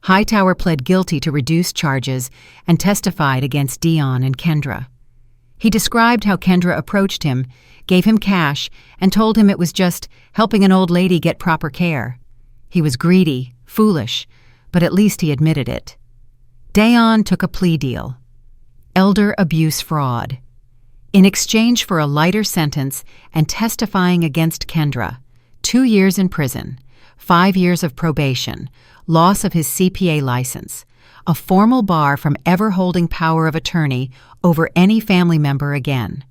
Hightower pled guilty to reduced charges and testified against Dion and Kendra. He described how Kendra approached him, gave him cash, and told him it was just helping an old lady get proper care. He was greedy, foolish, but at least he admitted it. Dion took a plea deal. Elder abuse fraud. In exchange for a lighter sentence and testifying against Kendra, 2 years in prison, 5 years of probation, loss of his CPA license, a formal bar from ever holding power of attorney over any family member again.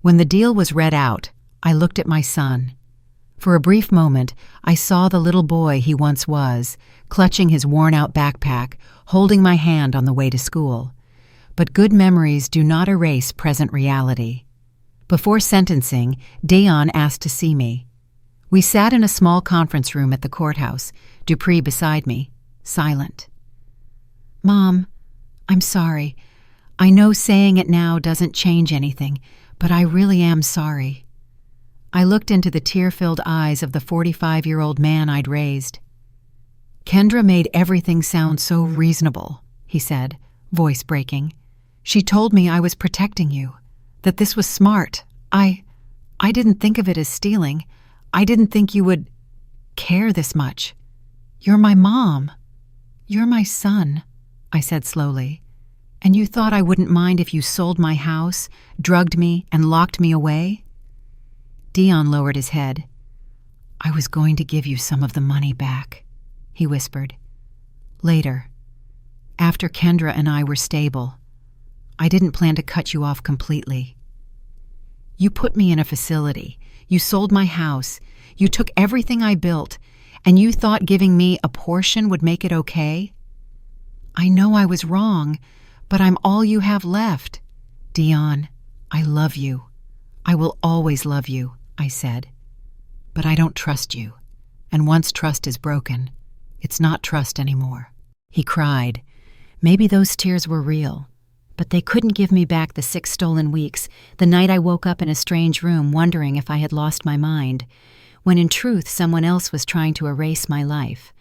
When the deal was read out, I looked at my son. For a brief moment, I saw the little boy he once was, clutching his worn-out backpack, holding my hand on the way to school. But good memories do not erase present reality. Before sentencing, Dion asked to see me. We sat in a small conference room at the courthouse, Dupree beside me, silent. "Mom, I'm sorry. I know saying it now doesn't change anything, but I really am sorry." I looked into the tear-filled eyes of the 45-year-old man I'd raised. "Kendra made everything sound so reasonable," he said, voice breaking. "She told me I was protecting you, that this was smart. I didn't think of it as stealing. I didn't think you would care this much. You're my mom. You're my son," I said slowly. "And you thought I wouldn't mind if you sold my house, drugged me, and locked me away?" Dion lowered his head. "I was going to give you some of the money back," he whispered. "Later, after Kendra and I were stable. I didn't plan to cut you off completely. You put me in a facility. You sold my house. You took everything I built, and you thought giving me a portion would make it okay? I know I was wrong, but I'm all you have left. Dion, I love you. I will always love you," I said. "But I don't trust you, and once trust is broken, it's not trust anymore." He cried. Maybe those tears were real, but they couldn't give me back the 6 stolen weeks, the night I woke up in a strange room wondering if I had lost my mind, when in truth someone else was trying to erase my life.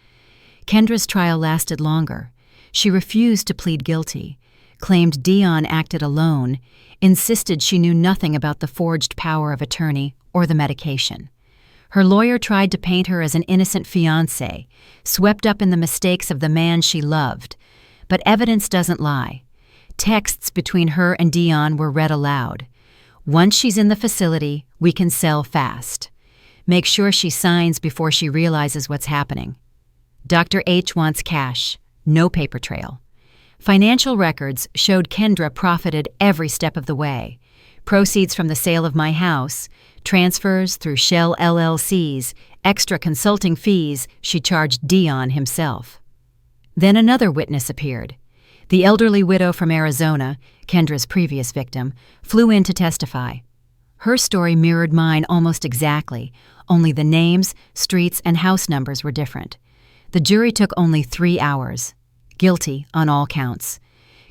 Kendra's trial lasted longer. She refused to plead guilty, claimed Dion acted alone, insisted she knew nothing about the forged power of attorney or the medication. Her lawyer tried to paint her as an innocent fiancée, swept up in the mistakes of the man she loved. But evidence doesn't lie. Texts between her and Dion were read aloud. "Once she's in the facility, we can sell fast. Make sure she signs before she realizes what's happening. Dr. H wants cash, no paper trail." Financial records showed Kendra profited every step of the way. Proceeds from the sale of my house, transfers through shell LLCs, extra consulting fees she charged Dion himself. Then another witness appeared. The elderly widow from Arizona, Kendra's previous victim, flew in to testify. Her story mirrored mine almost exactly, only the names, streets, and house numbers were different. The jury took only 3 hours. Guilty on all counts.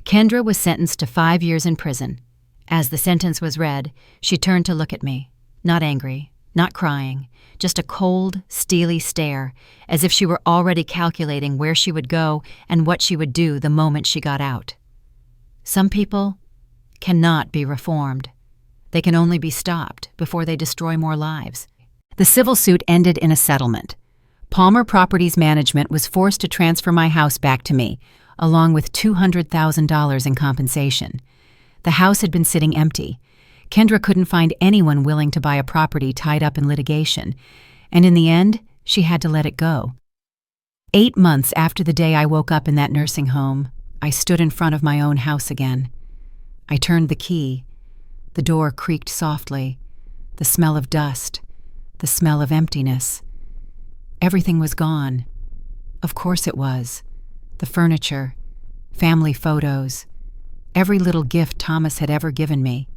Kendra was sentenced to 5 years in prison. As the sentence was read, she turned to look at me. Not angry, not crying, just a cold, steely stare, as if she were already calculating where she would go and what she would do the moment she got out. Some people cannot be reformed. They can only be stopped before they destroy more lives. The civil suit ended in a settlement. Palmer Properties Management was forced to transfer my house back to me, along with $200,000 in compensation. The house had been sitting empty. Kendra couldn't find anyone willing to buy a property tied up in litigation, and in the end, she had to let it go. 8 months after the day I woke up in that nursing home, I stood in front of my own house again. I turned the key. The door creaked softly. The smell of dust. The smell of emptiness. Everything was gone. Of course it was. The furniture, family photos, every little gift Thomas had ever given me.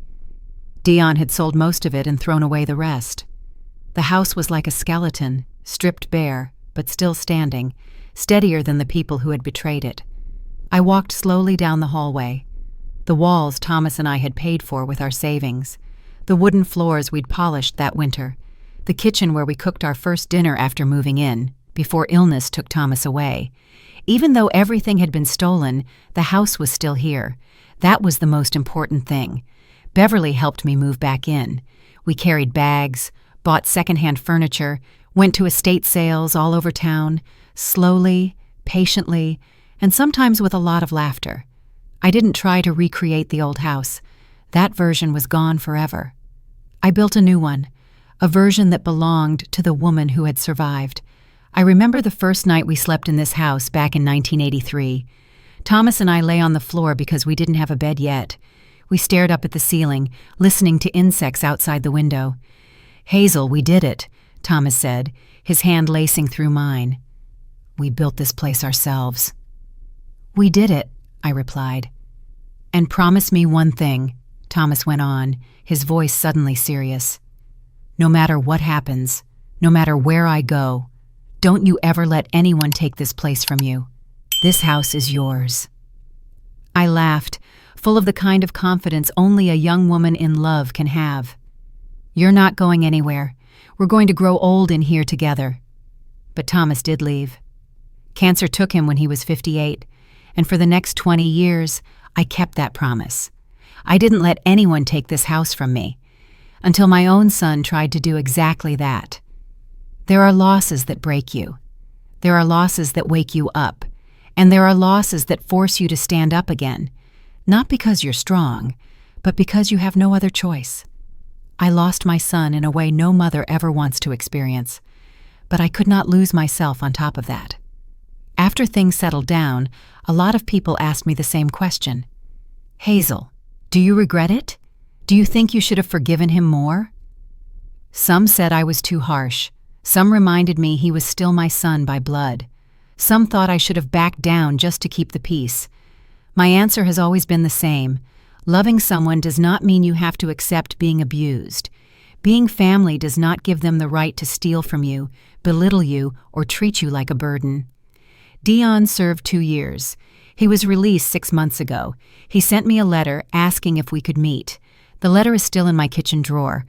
Dion had sold most of it and thrown away the rest. The house was like a skeleton, stripped bare, but still standing, steadier than the people who had betrayed it. I walked slowly down the hallway. The walls Thomas and I had paid for with our savings. The wooden floors we'd polished that winter. The kitchen where we cooked our first dinner after moving in, before illness took Thomas away. Even though everything had been stolen, the house was still here. That was the most important thing. Beverly helped me move back in. We carried bags, bought secondhand furniture, went to estate sales all over town, slowly, patiently, and sometimes with a lot of laughter. I didn't try to recreate the old house. That version was gone forever. I built a new one, a version that belonged to the woman who had survived. I remember the first night we slept in this house back in 1983. Thomas and I lay on the floor because we didn't have a bed yet. We stared up at the ceiling, listening to insects outside the window. "Hazel, we did it," Thomas said, his hand lacing through mine. "We built this place ourselves." "We did it," I replied. "And promise me one thing," Thomas went on, his voice suddenly serious. "No matter what happens, no matter where I go, don't you ever let anyone take this place from you. This house is yours." I laughed, full of the kind of confidence only a young woman in love can have. "You're not going anywhere. We're going to grow old in here together." But Thomas did leave. Cancer took him when he was 58, and for the next 20 years, I kept that promise. I didn't let anyone take this house from me, until my own son tried to do exactly that. There are losses that break you. There are losses that wake you up, and there are losses that force you to stand up again, not because you're strong, but because you have no other choice. I lost my son in a way no mother ever wants to experience, but I could not lose myself on top of that. After things settled down, a lot of people asked me the same question. "Hazel, do you regret it? Do you think you should have forgiven him more?" Some said I was too harsh. Some reminded me he was still my son by blood. Some thought I should have backed down just to keep the peace. My answer has always been the same. Loving someone does not mean you have to accept being abused. Being family does not give them the right to steal from you, belittle you, or treat you like a burden. Dion served 2 years. He was released 6 months ago. He sent me a letter asking if we could meet. The letter is still in my kitchen drawer.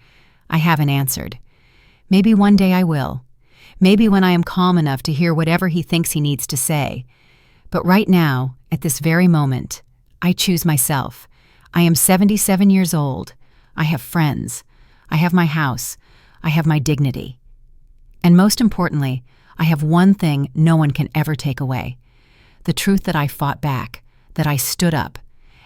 I haven't answered. Maybe one day I will. Maybe when I am calm enough to hear whatever he thinks he needs to say. But right now, at this very moment, I choose myself. I am 77 years old. I have friends. I have my house. I have my dignity. And most importantly, I have one thing no one can ever take away. The truth that I fought back, that I stood up,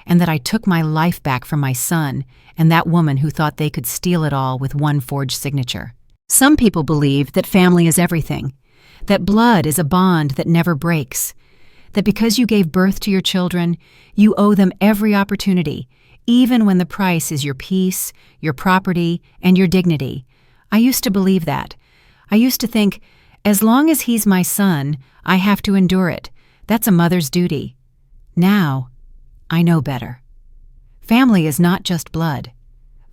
and that I took my life back from my son and that woman who thought they could steal it all with one forged signature. Some people believe that family is everything, that blood is a bond that never breaks, that because you gave birth to your children, you owe them every opportunity, even when the price is your peace, your property, and your dignity. I used to believe that. I used to think, as long as he's my son, I have to endure it. That's a mother's duty. Now, I know better. Family is not just blood.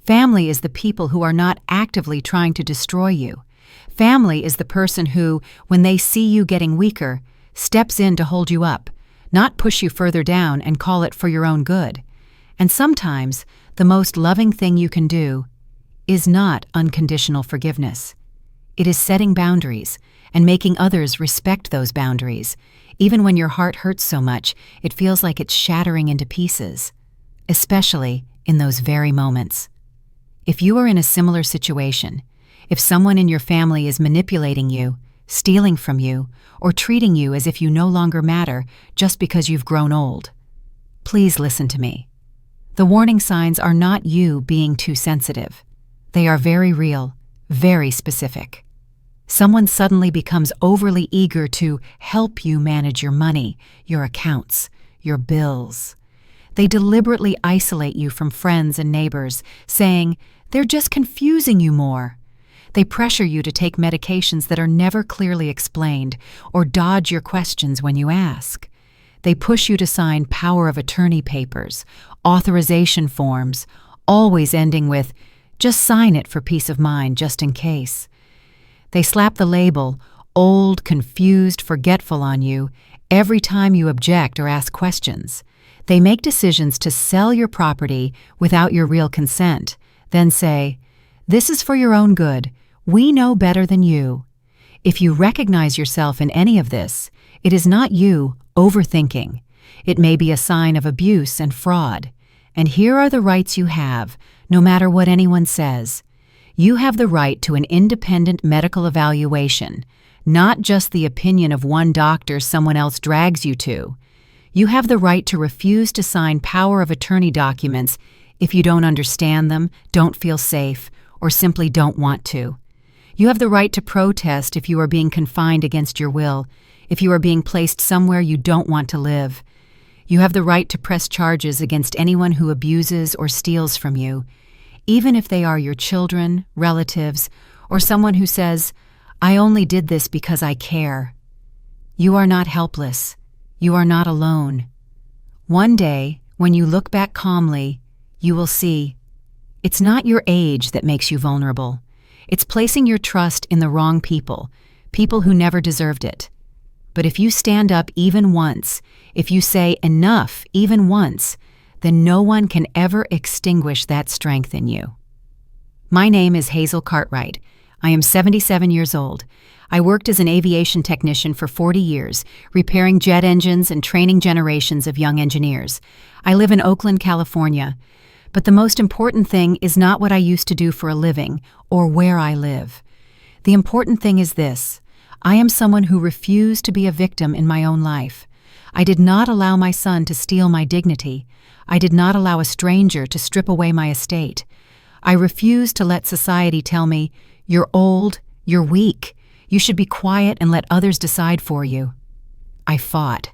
Family is the people who are not actively trying to destroy you. Family is the person who, when they see you getting weaker, steps in to hold you up, not push you further down and call it for your own good. And sometimes, the most loving thing you can do is not unconditional forgiveness. It is setting boundaries and making others respect those boundaries, even when your heart hurts so much it feels like it's shattering into pieces, especially in those very moments. If you are in a similar situation, if someone in your family is manipulating you, stealing from you, or treating you as if you no longer matter just because you've grown old, please listen to me. The warning signs are not you being too sensitive. They are very real, very specific. Someone suddenly becomes overly eager to help you manage your money, your accounts, your bills. They deliberately isolate you from friends and neighbors, saying, "They're just confusing you more." They pressure you to take medications that are never clearly explained or dodge your questions when you ask. They push you to sign power of attorney papers, authorization forms, always ending with, "Just sign it for peace of mind, just in case." They slap the label, "old, confused, forgetful" on you every time you object or ask questions. They make decisions to sell your property without your real consent, then say, "This is for your own good. We know better than you." If you recognize yourself in any of this, it is not you overthinking. It may be a sign of abuse and fraud. And here are the rights you have, no matter what anyone says. You have the right to an independent medical evaluation, not just the opinion of one doctor someone else drags you to. You have the right to refuse to sign power of attorney documents if you don't understand them, don't feel safe, or simply don't want to. You have the right to protest if you are being confined against your will, if you are being placed somewhere you don't want to live. You have the right to press charges against anyone who abuses or steals from you, even if they are your children, relatives, or someone who says, "I only did this because I care." You are not helpless. You are not alone. One day, when you look back calmly, you will see it's not your age that makes you vulnerable. It's placing your trust in the wrong people, people who never deserved it. But if you stand up even once, if you say enough even once, then no one can ever extinguish that strength in you. My name is Hazel Cartwright. I am 77 years old. I worked as an aviation technician for 40 years, repairing jet engines and training generations of young engineers. I live in Oakland, California. But the most important thing is not what I used to do for a living or where I live. The important thing is this: I am someone who refused to be a victim in my own life. I did not allow my son to steal my dignity. I did not allow a stranger to strip away my estate. I refused to let society tell me, "You're old, you're weak, you should be quiet and let others decide for you." I fought,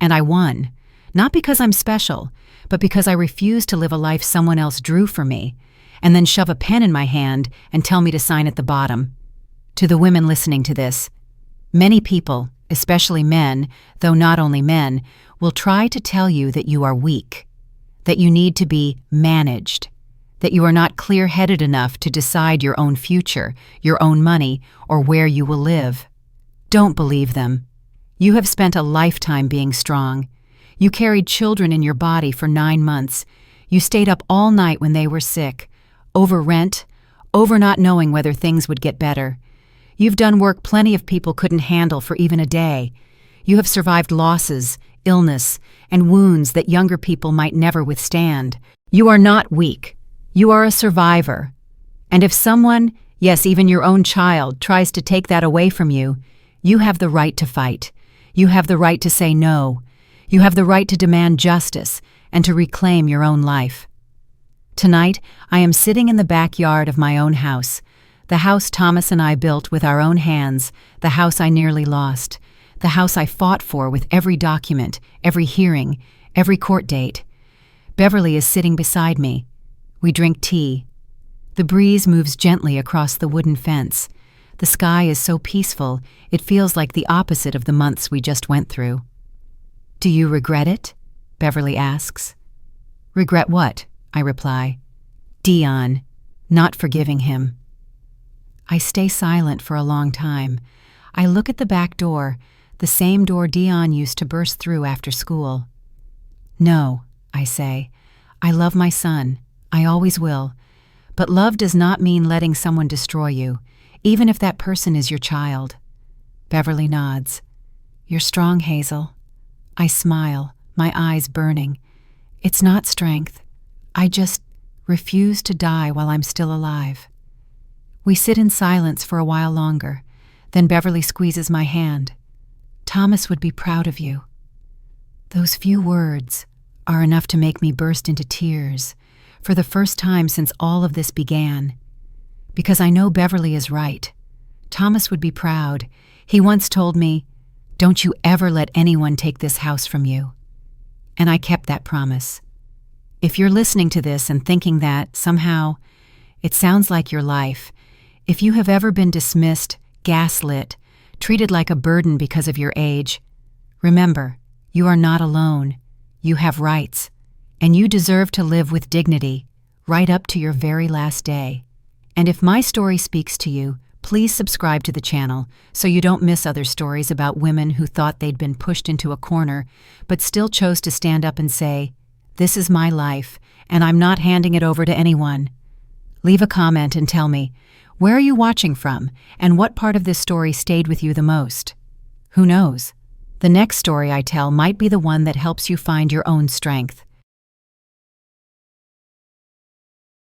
and I won, not because I'm special, but because I refused to live a life someone else drew for me, and then shove a pen in my hand and tell me to sign at the bottom. To the women listening to this, many people, especially men, though not only men, will try to tell you that you are weak, that you need to be managed, that you are not clear-headed enough to decide your own future, your own money, or where you will live. Don't believe them. You have spent a lifetime being strong. You carried children in your body for 9 months. You stayed up all night when they were sick, over rent, over not knowing whether things would get better. You've done work plenty of people couldn't handle for even a day. You have survived losses, illness, and wounds that younger people might never withstand. You are not weak. You are a survivor. And if someone, yes, even your own child, tries to take that away from you, you have the right to fight. You have the right to say no. You have the right to demand justice and to reclaim your own life. Tonight, I am sitting in the backyard of my own house, the house Thomas and I built with our own hands, the house I nearly lost, the house I fought for with every document, every hearing, every court date. Beverly is sitting beside me. We drink tea. The breeze moves gently across the wooden fence. The sky is so peaceful, it feels like the opposite of the months we just went through. "Do you regret it?" Beverly asks. "Regret what?" I reply. "Dion, not forgiving him." I stay silent for a long time. I look at the back door, the same door Dion used to burst through after school. "No," I say. "I love my son. I always will. But love does not mean letting someone destroy you, even if that person is your child." Beverly nods. "You're strong, Hazel." I smile, my eyes burning. It's not strength. I just refuse to die while I'm still alive. We sit in silence for a while longer. Then Beverly squeezes my hand. "Thomas would be proud of you." Those few words are enough to make me burst into tears, for the first time since all of this began. Because I know Beverly is right. Thomas would be proud. He once told me, "Don't you ever let anyone take this house from you." And I kept that promise. If you're listening to this and thinking that, somehow, it sounds like your life, if you have ever been dismissed, gaslit, treated like a burden because of your age, remember, you are not alone. You have rights, and you deserve to live with dignity, right up to your very last day. And if my story speaks to you, please subscribe to the channel so you don't miss other stories about women who thought they'd been pushed into a corner but still chose to stand up and say, "This is my life, and I'm not handing it over to anyone." Leave a comment and tell me, where are you watching from, and what part of this story stayed with you the most? Who knows? The next story I tell might be the one that helps you find your own strength.